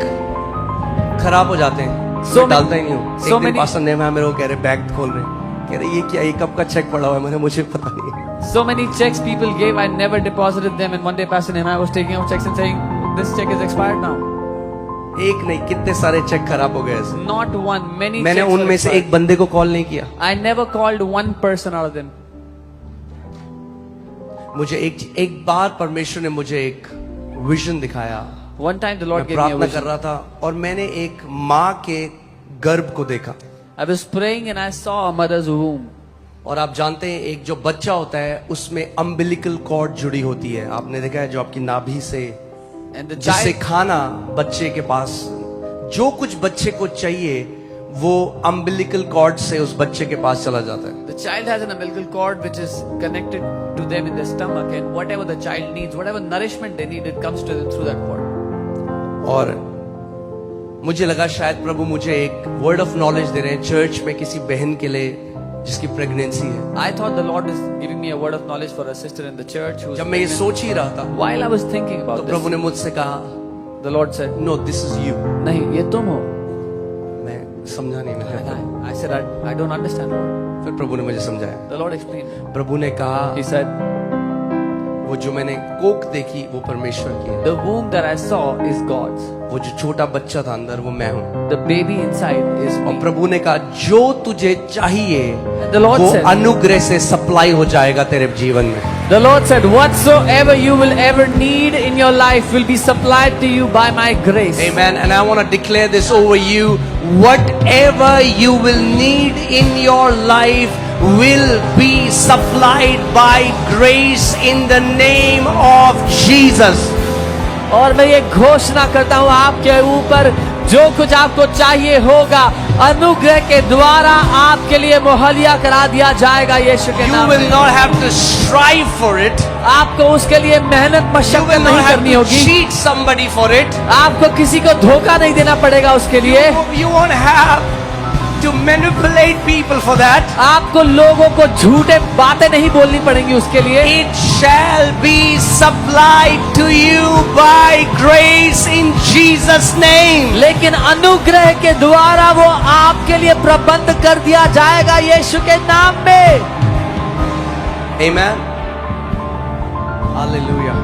खराब हो जाते हैं, So मैं डालता ही नहीं हूँ। so एक दिन many- पास्टर ने मेरे को कह रहे, बैग खोल रहे, कह रहे ये क्या, ये कब का चेक पड़ा हुआ है? मैंने, मुझे पता नहीं। So many checks people gave, I never deposited them. And one day Pastor Nehemiah was taking out checks and saying, this check is expired now. एक नहीं, कितने सारे चेक खराब हो गए ऐसे। Not one, many मैंने checks were उनमें से expired. एक बंदे को कॉल नहीं किया। I never called one person out of them. मुझे एक बार परमेश्वर ने मुझे एक विजन दिखाया। One time the Lord मैं gave me a प्रार्थना कर vision. रहा था और मैंने एक माँ के गर्भ को देखा। I was praying and I saw a mother's womb. और आप जानते हैं, एक जो बच्चा होता है उसमें अम्बिलिकल कॉर्ड जुड़ी होती है, आपने देखा है, जो आपकी नाभि से, And the जिससे child, खाना बच्चे के पास, जो कुछ बच्चे को चाहिए वो अम्बिलिकल कॉर्ड से उस बच्चे के पास चला जाता है। the child has an umbilical cord which is connected to them in their stomach, and whatever the child needs, whatever nourishment they need, it comes to them through that cord. और मुझे लगा शायद प्रभु मुझे एक वर्ड ऑफ नॉलेज दे रहे हैं church में किसी बहन के लिए जिसकी प्रेगनेंसी है। I thought the Lord is giving me a word of knowledge for a sister in the church who's जब मैं ये pregnant. सोच ही रहा था While I was thinking तो about प्रभु this, ने मुझसे कहा, the Lord said, no this is you. नहीं, ये तुम हो. मैं समझा नहीं, And मैंने I said, I don't understand, Lord. फिर प्रभु ने मुझे समझाया। The Lord explained. प्रभु ने कहा, He said, वो जो मैंने कोख देखी वो परमेश्वर की है, the womb that I saw is God's. वो जो छोटा बच्चा था अंदर वो मैं हूँ। The baby inside is और me. प्रभु ने कहा, जो तुझे चाहिए The Lord वो said, अनुग्रह से सप्लाई हो जाएगा तेरे जीवन में। the Lord said, whatsoever you will ever need in your life will be supplied to you by my grace. Amen. And I want to declare this over you. Whatever you will need in your life will be supplied by grace in the name of Jesus. और मैं ये घोषणा करता हूँ आपके ऊपर जो कुछ आपको चाहिए होगा अनुग्रह के द्वारा आपके लिए मुहैया करा दिया जाएगा यीशु के You नाम will में। not have to strive for it. आपको उसके लिए मेहनत You मशक्कत will not नहीं have करनी to होगी। cheat somebody for it. आपको किसी को धोखा नहीं देना पड़ेगा उसके लिए। You won't have to manipulate people for that. आपको लोगों को झूठे बातें नहीं बोलनी पड़ेंगी उसके लिए। It shall be supplied to you by grace in Jesus' name. लेकिन अनुग्रह के द्वारा वो आपके लिए प्रबंध कर दिया जाएगा यीशु के नाम में। Amen. Hallelujah.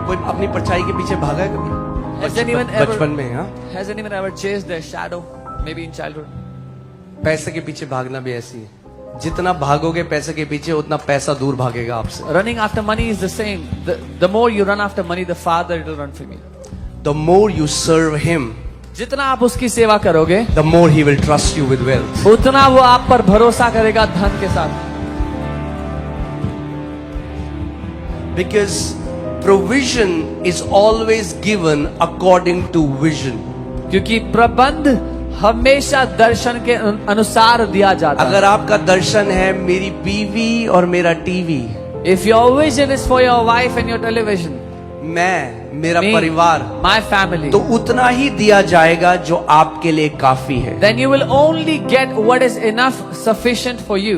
कोई अपनी परछाई के पीछे भागा है कभी? Has anyone ever- बचपन में, हाँ? Has anyone ever chased their shadow? Maybe in childhood. पैसे के पीछे भागना भी ऐसी है। जितना भागोगे पैसे के पीछे उतना पैसा दूर भागेगा आपसे। Running after money is the same. The more you run after money, the farther it will run from you. The more you serve him, जितना आप उसकी सेवा करोगे the more he will trust you with wealth. उतना वो आप पर भरोसा करेगा धन के साथ। Because provision is always given according to vision. क्योंकि प्रबंध हमेशा दर्शन के अनुसार दिया जाता है। अगर आपका दर्शन है मेरी बीवी और मेरा TV, If your vision is for your wife and your television, मैं, मेरा me, परिवार, my family, तो उतना ही दिया जाएगा जो आपके लिए काफी है। then you will only get what is enough sufficient for you.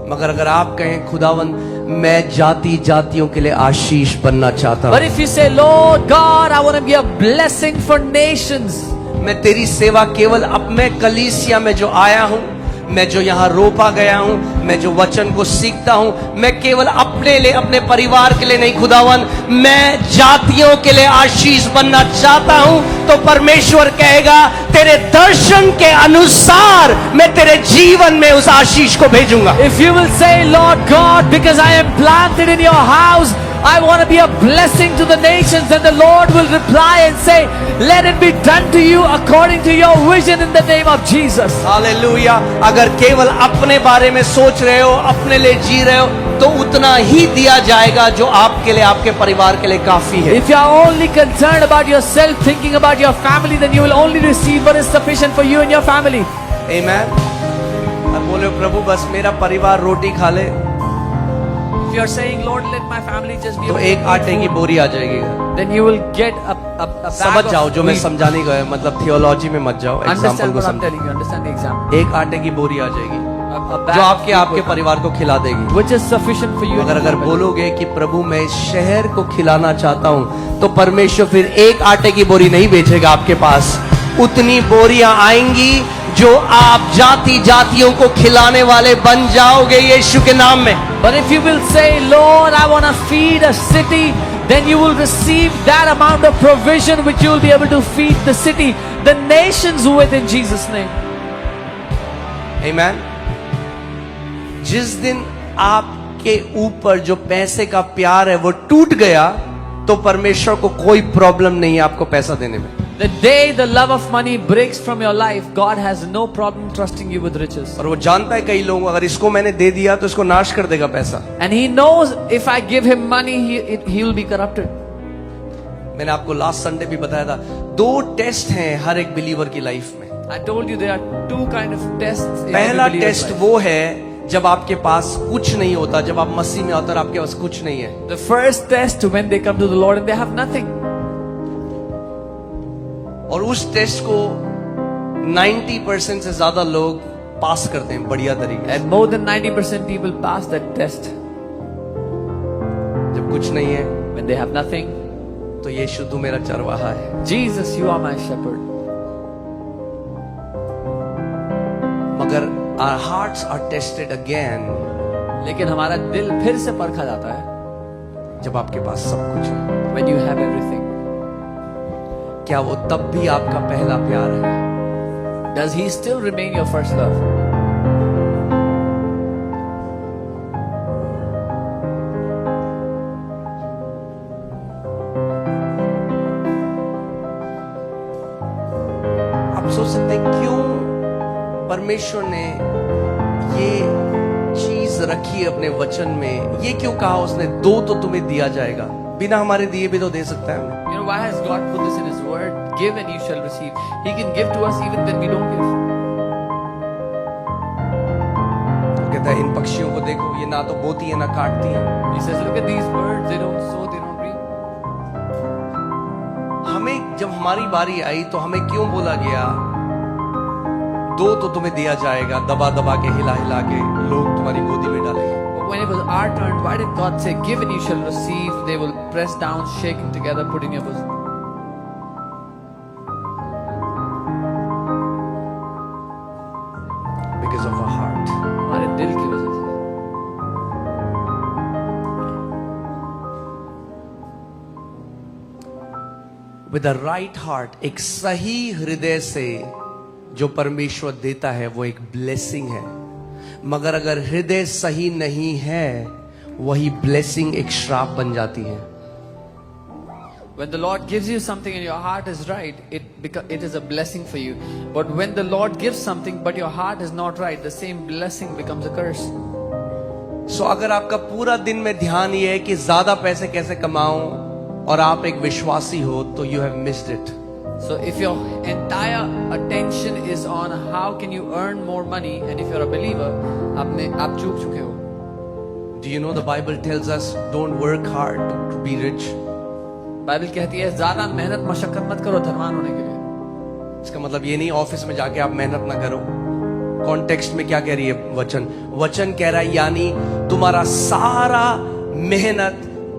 मगर अगर आप कहें खुदावन मैं जाति जातियों के लिए आशीष बनना चाहता But हूँ, if you say, Lord God, I want to be a blessing for nations, मैं तेरी सेवा केवल अब मैं कलीसिया में जो आया हूँ, मैं जो यहाँ रोपा गया हूँ, मैं जो वचन को सीखता हूँ, मैं केवल अपने लिए अपने परिवार के लिए नहीं खुदावन मैं जातियों के लिए आशीष बनना चाहता हूँ, तो परमेश्वर कहेगा तेरे दर्शन के अनुसार मैं तेरे जीवन में उस आशीष को भेजूंगा। if you will say, Lord God, because I am planted in your house, I want to be a blessing to the nations, then the Lord will reply and say, let it be done to you according to your vision in the name of Jesus. Hallelujah. अगर केवल अपने बारे में सोच रहे हो, अपने लिए जी रहे हो, तो उतना ही दिया जाएगा जो आपके लिए आपके परिवार के लिए काफी है। If you are only concerned about yourself, thinking about your family, then you will only receive what is sufficient for you and your family. आमेन। अब बोले प्रभु बस मेरा परिवार रोटी खा ले, If you are saying, Lord, let my family just be तो able to एक eat आटे की food, बोरी आ जाएगी। then you will get a bag समझ of जाओ जो मैं wheat. समझाने गया, मतलब थियोलॉजी में मत जाओ, एग्जांपल Understand को what I'm समझो। telling you. Understand the example. एक आटे की बोरी आ जाएगी A bag जो of आपके wheat आपके will- परिवार को खिला देगी। which is sufficient for you. and मगर your अगर family. बोलोगे कि प्रभु मैं इस शहर को खिलाना चाहता हूँ, तो परमेश्वर फिर एक आटे की बोरी नहीं भेजेगा आपके पास, उतनी बोरियां आएंगी जो आप जाति जातियों को खिलाने वाले बन जाओगे यीशु के नाम में। But if you will say, Lord, I want to feed a city, then you will receive that amount of provision which you will be able to feed the city, the nations with in Jesus' name. आमेन। जिस दिन आपके ऊपर जो पैसे का प्यार है वो टूट गया, तो परमेश्वर को कोई प्रॉब्लम नहीं है आपको पैसा देने में। The day the love of money breaks from your life, God has no problem trusting you with riches. और वो जानता है कई लोग अगर इसको मैंने दे दिया तो इसको नाश कर देगा पैसा। And He knows if I give him money, he will be corrupted. मैंने आपको लास्ट संडे भी बताया था, 2 टेस्ट हैं हर एक बिलीवर की लाइफ में। I told you there are 2 kind of tests. in पहला every believer's टेस्ट life. वो है जब आपके पास कुछ नहीं होता, जब आप मसीह में होते और आपके पास कुछ नहीं है। The first test when they come to the Lord and they have nothing. और उस टेस्ट को 90% से ज्यादा लोग पास करते हैं बढ़िया तरीके से। And more than 90% people pass that test. जब कुछ नहीं है When they have nothing, तो यीशु तू मेरा चरवाहा है। Jesus, you are my shepherd. मगर our hearts are tested again लेकिन हमारा दिल फिर से परखा जाता है जब आपके पास सब कुछ है। when you have everything. क्या वो तब भी आपका पहला प्यार है? Does he still remain your first love? आप सोच सकते हैं क्यों परमेश्वर ने ये चीज रखी अपने वचन में, ये क्यों कहा उसने 2 तो तुम्हें दिया जाएगा। बिना हमारे दिए भी तो दे सकता है हमें। You know, why has God put this in His word? Give and you shall receive. He can give to us even when we don't give. वो कहता है इन पक्षियों को देखो, ये ना तो बोती है ना काटती है। He says, look at these birds, they don't sow, they don't reap. हमें जब हमारी बारी आई तो हमें क्यों बोला गया दो तो तुम्हें दिया जाएगा, दबा दबा के हिला हिला के लोग तुम्हारी गोदी में डालेंगे। But when it was our turn, why did God say, give and you shall receive? They will press down, shaking together, put in your bosom. Because of our heart. हमारे दिल की वजह से। With the right heart, एक सही हृदय से जो परमेश्वर देता है वो एक ब्लेसिंग है, मगर अगर हृदय सही नहीं है वही ब्लेसिंग एक श्राप बन जाती है। When the Lord gives you something and your heart is right, it is a blessing for you. But when the Lord gives something but your heart is not right, the same blessing becomes a curse. So अगर आपका पूरा दिन में ध्यान ये है कि ज्यादा पैसे कैसे कमाऊं और आप एक विश्वासी हो तो you have missed it. So if your entire attention is on how can you earn more money, and if you're a believer, आप चूक चुके हो। Do you know the Bible tells us don't work hard to be rich? Bible कहती है ज्यादा मेहनत मशक्कत मत करो धनवान होने के लिए। इसका मतलब ये नहीं ऑफिस में जाके आप मेहनत ना करो। कॉन्टेक्स्ट में क्या कह रही है वचन कह रहा है यानी तुम्हारा सारा मेहनत,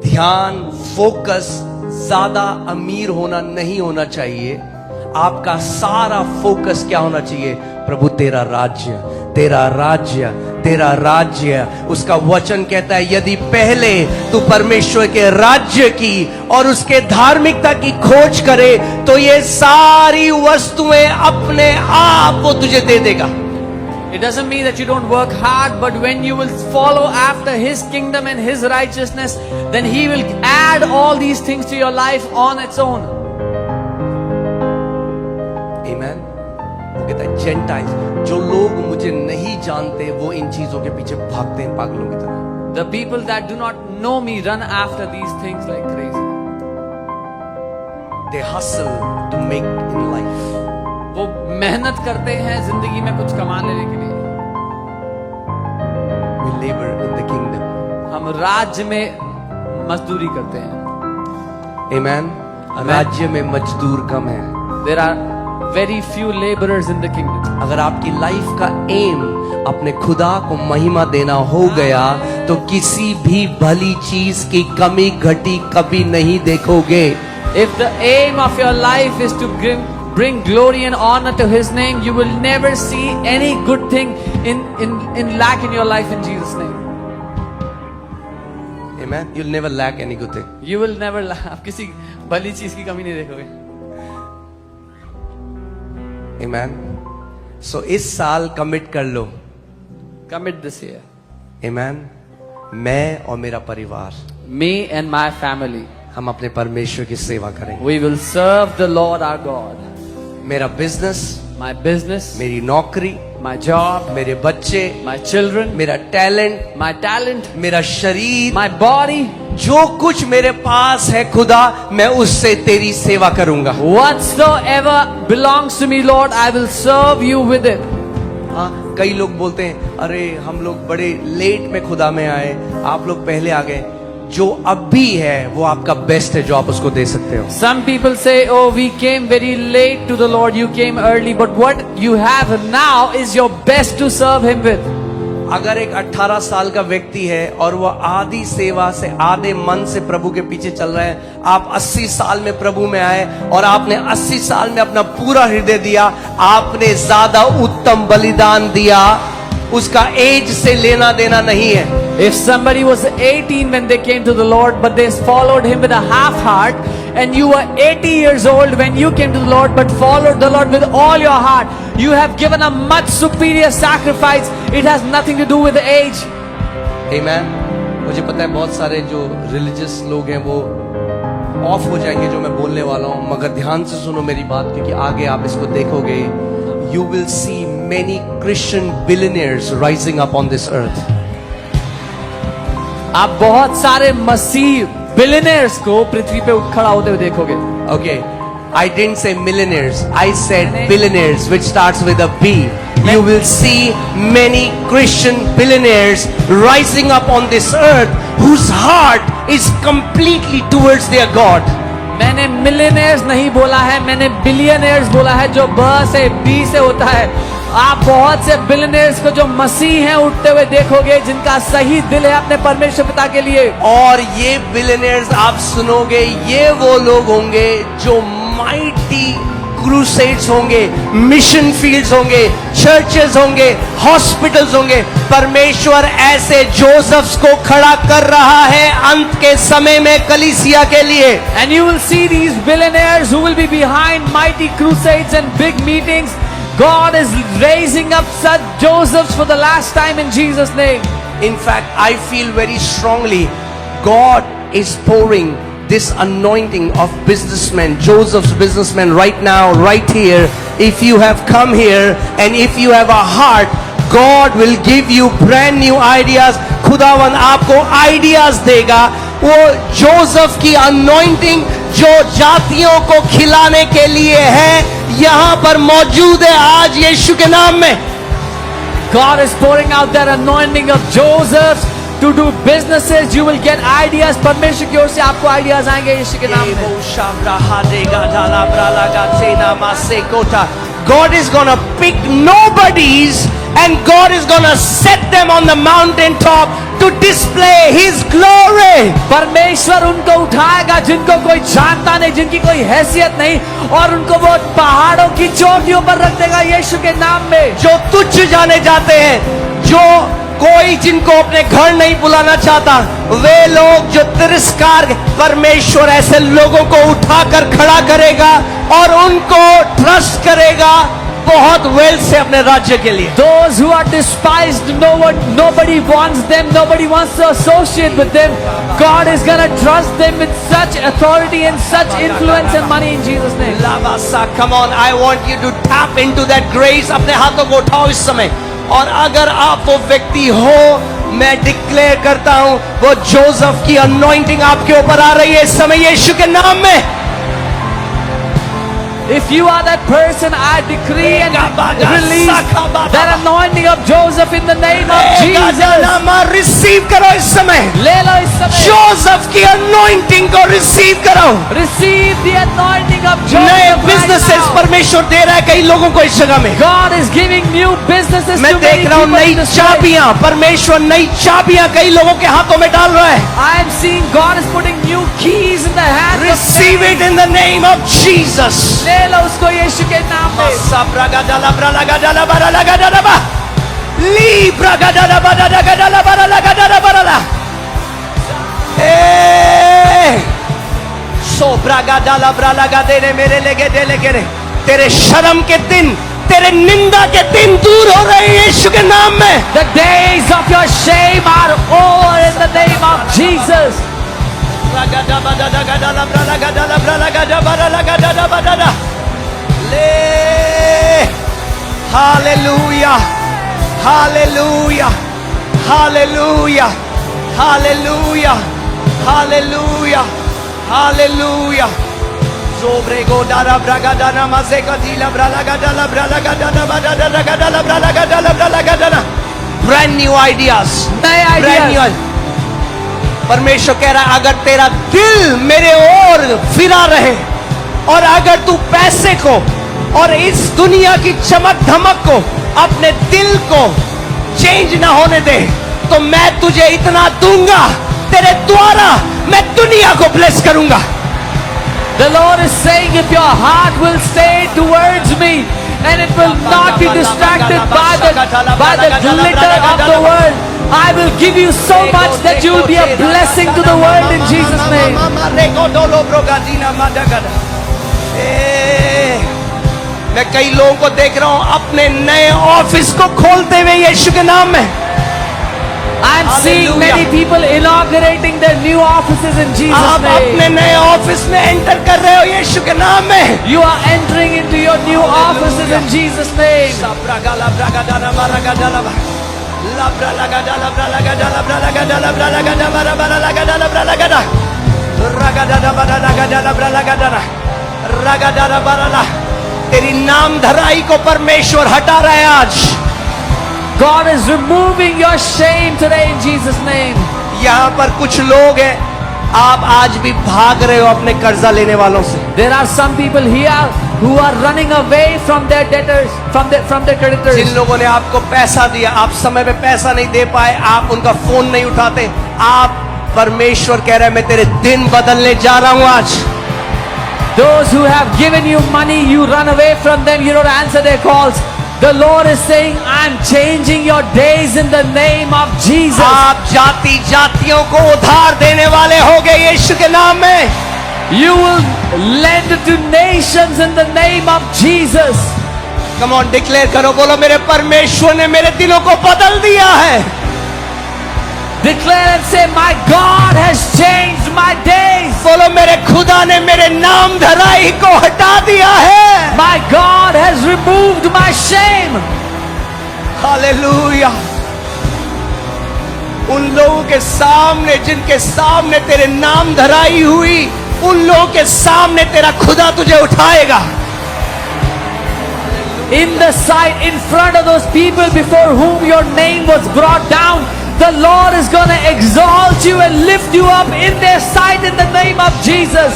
ध्यान, फोकस ज्यादा अमीर होना नहीं होना चाहिए। आपका सारा फोकस क्या होना चाहिए? प्रभु तेरा राज्य, तेरा राज्य, तेरा राज्य। उसका वचन कहता है यदि पहले तू परमेश्वर के राज्य की और उसके धार्मिकता की खोज करे तो ये सारी वस्तुएं अपने आप वो तुझे दे देगा। It doesn't mean that you don't work hard, but when you will follow after His kingdom and His righteousness, then He will add all these things to your life on its own. Amen. वो कहता है Gentiles, जो लोग मुझे नहीं जानते वो इन चीजों के पीछे भागते हैं पागलों की तरह। The people that do not know me run after these things like crazy. They hustle to make in life. वो मेहनत करते हैं जिंदगी में कुछ कमा लेने के लिए। We labor in the kingdom. हम राज्य में मजदूरी करते हैं। Amen. राज्य में मजदूर कम है। There are very few laborers in the kingdom. अगर आपकी लाइफ का एम अपने खुदा को महिमा देना हो गया तो किसी भी भली चीज की कमी घटी कभी नहीं देखोगे। If the aim of your life is to bring glory and honor to His name, you will never see any good thing in lack in your life in Jesus' name. Amen. You'll never lack any good thing. You will never lack. आप किसी भली चीज की कमी नहीं देखोगे। Amen. So इस साल कमिट कर लो। Commit this year. Amen. मैं और मेरा परिवार Me and my family, हम अपने परमेश्वर की सेवा करेंगे। we will serve the Lord our God. मेरा बिजनेस, My business, मेरी नौकरी, my job, मेरे बच्चे, my children, मेरा टैलेंट, my talent, मेरा शरीर, my body, जो कुछ मेरे पास है खुदा मैं उससे तेरी सेवा करूंगा। whatsoever belongs to me, Lord, I will serve you with it. हाँ, कई लोग बोलते हैं अरे हम लोग बड़े लेट में खुदा में आए, आप लोग पहले आ गए। जो अब भी है वो आपका बेस्ट है जो आप उसको दे सकते हो। Some people say, oh, we came very late to the Lord, you came early, but what you have now is your best to serve Him with. अगर एक 18 साल का व्यक्ति है और वो आधी सेवा से आधे मन से प्रभु के पीछे चल रहा है, आप 80 साल में प्रभु में आए और आपने 80 साल में अपना पूरा हृदय दिया, आपने ज्यादा उत्तम बलिदान दिया, उसका एज से लेना देना नहीं है। If somebody was 18 when they came to the Lord, but they followed Him with a half heart, and you were 80 years old when you came to the Lord, but followed the Lord with all your heart, you have given a much superior sacrifice. It has nothing to do with the age. Amen. मुझे पता है बहुत सारे जो religious लोग हैं वो of हो जाएंगे जो मैं बोलने वाला हूँ, मगर ध्यान से सुनो मेरी बात, क्योंकि आगे आप इसको देखोगे। You will see many Christian billionaires rising up on this earth. आप बहुत सारे मसीह बिलियनियर्स को पृथ्वी पे खड़ा होते हुए देखोगे। Okay, I didn't say millionaires. I said billionaires, which starts with a B. You will see many Christian billionaires rising up on this earth whose heart is completely towards their God. मैंने millionaires नहीं बोला है, मैंने billionaires बोला है, जो ब से बी से होता है। आप बहुत से बिलियनियर्स को जो मसीह हैं उठते हुए देखोगे, जिनका सही दिल है अपने परमेश्वर पिता के लिए। और ये बिलियनियर्स आप सुनोगे, ये वो लोग होंगे जो माइटी क्रूसेड्स होंगे, मिशन फील्ड्स होंगे, चर्चेस होंगे, हॉस्पिटल्स होंगे। परमेश्वर ऐसे जोसेफ्स को खड़ा कर रहा है अंत के समय में कलीसिया के लिए। And you will see these billionaires who will be behind mighty crusades and big meetings. God is raising up such Josephs for the last time in Jesus' name. In fact, I feel very strongly God is pouring this anointing of businessmen, Joseph's businessmen right now, right here. If you have come here and if you have a heart, God will give you brand new ideas. खुदावन आपको ideas देगा। वो Joseph की anointing जो जातियों को खिलाने के लिए है, यहाँ पर मौजूद है आज यीशु के नाम में। God is pouring out that anointing of Josephs to do businesses. You will get ideas. परमेश्वर की ओर से आपको आइडियाज आएंगे यीशु के नाम में। God is gonna pick nobodies and God is gonna set them on the mountain top to display His glory. परमेश्वर उनको उठाएगा जिनको कोई जानता नहीं, जिनकी कोई हैसियत नहीं, और उनको वो पहाड़ों की चोटियों पर रख देगा यीशु के नाम में। जो तुच्छ जाने जाते हैं, जो कोई जिनको अपने घर नहीं बुलाना चाहता, वे लोग जो तिरस्कार, परमेश्वर ऐसे लोगों को उठाकर खड़ा करेगा और उनको ट्रस्ट करेगा बहुत वेल से अपने राज्य के लिए। Those who are despised, nobody wants them, nobody wants to associate with them. God is gonna trust them with such authority and such influence and money in Jesus' name. Lavasa, come on, I want you to tap into that grace. अपने हाथों को उठाओ इस समय, और अगर आप वो व्यक्ति हो, मैं डिक्लेयर करता हूं वो जोसेफ की अनॉइंटिंग आपके ऊपर आ रही है इस समय यीशु के नाम में। If you are that person, I decree and release that anointing of Joseph in the name of Jesus. Receive करो इस समय, ले लो इस समय जोसेफ की अनॉइंटिंग को रिसीव करो। Receive the anointing of नए Joseph right बिजनेसेस now. परमेश्वर दे रहा है कई लोगों को इस जगह में। God is giving new businesses मैं to देख many रहा हूँ people नई in this place. चाबियां, परमेश्वर नई चाबियां कई लोगों के हाथों में डाल रहा है। I am seeing God is putting new keys in the hands of Receive many. it in the name of Jesus. ले लो उसको यीशु के नाम में। मेरे लेगे दे लेगे रे, तेरे शर्म के दिन, तेरे निंदा के दिन दूर हो रहे हैं यीशु के नाम में। The days of your shame are over in the name of Jesus. Hallelujah, hallelujah, hallelujah, hallelujah, hallelujah, hallelujah. Zobrego dara braga dana mazeka dila braga dala braga dana braga dala braga dala. Brand new ideas, नए brand new ideas. परमेश्वर कह रहा है अगर तेरा दिल मेरे ओर फिरा रहे और अगर तू पैसे को और इस दुनिया की चमक धमक को, अपने दिल को चेंज ना होने दे, तो मैं तुझे इतना दूंगा, तेरे द्वारा मैं दुनिया को ब्लेस करूंगा। The Lord is saying, if your heart will stay towards me and it will not be distracted by the glitter of the world, I will give you so much that you will be a blessing to the world in Jesus' name. मैं कई लोगों को देख रहा हूं अपने नए office को खोलते हुए यीशु के नाम में। I am seeing many people inaugurating their new offices in Jesus' आप अपने name. नए ऑफिस में एंटर कर रहे हो यीशु के नाम में। You are entering into your new offices in Jesus' name. तेरी नाम धराई को परमेश्वर हटा रहा है आज। God is removing your shame today in Jesus' name. यहाँ पर कुछ लोग हैं, आप आज भी भाग रहे हो अपने कर्जा लेने वालों से। There are some people here who are running away from their debtors, from their creditors. जिन लोगों ने आपको पैसा दिया, आप समय पे पैसा नहीं दे पाए, आप उनका फोन नहीं उठाते, आप परमेश्वर कह रहे हैं मैं तेरे दिन बदलने जा रहा हूं आज। Those who have given you money, you run away from them, you don't answer their calls. The Lord is saying, I'm changing your days in the name of Jesus. आप जाति जातियों को उधार देने वाले हो गए यीशु के नाम में। You will lend to nations in the name of Jesus. Come on, declare करो, बोलो मेरे परमेश्वर ने मेरे दिनों को बदल दिया है। Declare and say, my God has changed my days. बोलो मेरे खुदा ने मेरे नाम धराई को हटा दिया है। My God has removed my shame. Hallelujah. उन लोगों के सामने जिनके सामने तेरे नाम धराई हुई, उन लोगों के सामने तेरा खुदा तुझे उठाएगा। In the sight, in front of those people before whom your name was brought down, the Lord is going to exalt you and lift you up in their sight in the name of Jesus.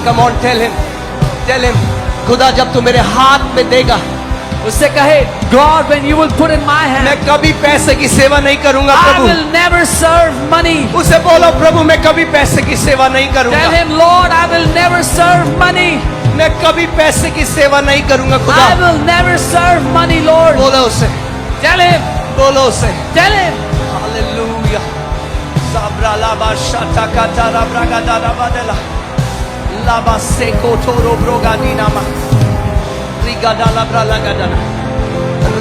Come on, tell him, खुदा जब तू मेरे हाथ में देगा, उससे कहे, God, when you will put in my hand, मैं कभी पैसे की सेवा नहीं करूंगा I Prabhu. will never serve money. उसे बोलो प्रभु मैं कभी पैसे की सेवा नहीं Tell करूंगा, him, Lord, I will never serve money. मैं कभी पैसे की सेवा नहीं करूंगा खुदा। I will never serve money, Lord. बोलो उसे, Tell him, बोलो उसे। tell him. हालेलुया। साब्रा लाबा शाटा काटा राब्रा गादा राबादेला लाबा सेको थोरो ब्रोगा दीनामा रिगादा लाब्रा लगादा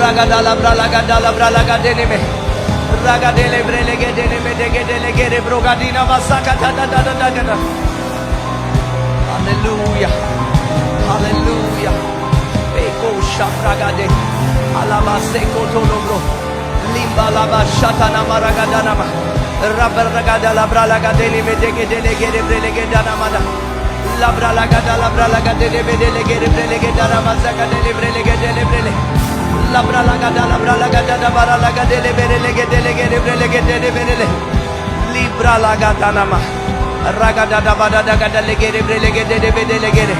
रागादा लाब्रा लगादा लाब्रा लगा देने में रागा देले ब्रेले के देने में देगे देले के रे ब्रोगा दीनामा साका दा दा दा दा दा। Hallelujah, hallelujah. एको शाब्रा गादे अलाबा सेको थोरो ब्रो लिम्बा लाबा शाटा नामा रागादा नामा रबर रगादा लाब्रा लगा देने में देगे देले के रे ब्रेले के दाना मादा लाब्रा लगा देने में देले के रे ब्रेले के दाना माजा का देले ब्रेले के देले ब्रेले लाब्रा लगा दाना बारा लगा देले ब्रेले के देले के रे ब्रेले के देले ब्रेले लिब्रा लगा दाना मा रगा दादा बादा दगा देले के रे ब्रेले के देले ब्रेले के रे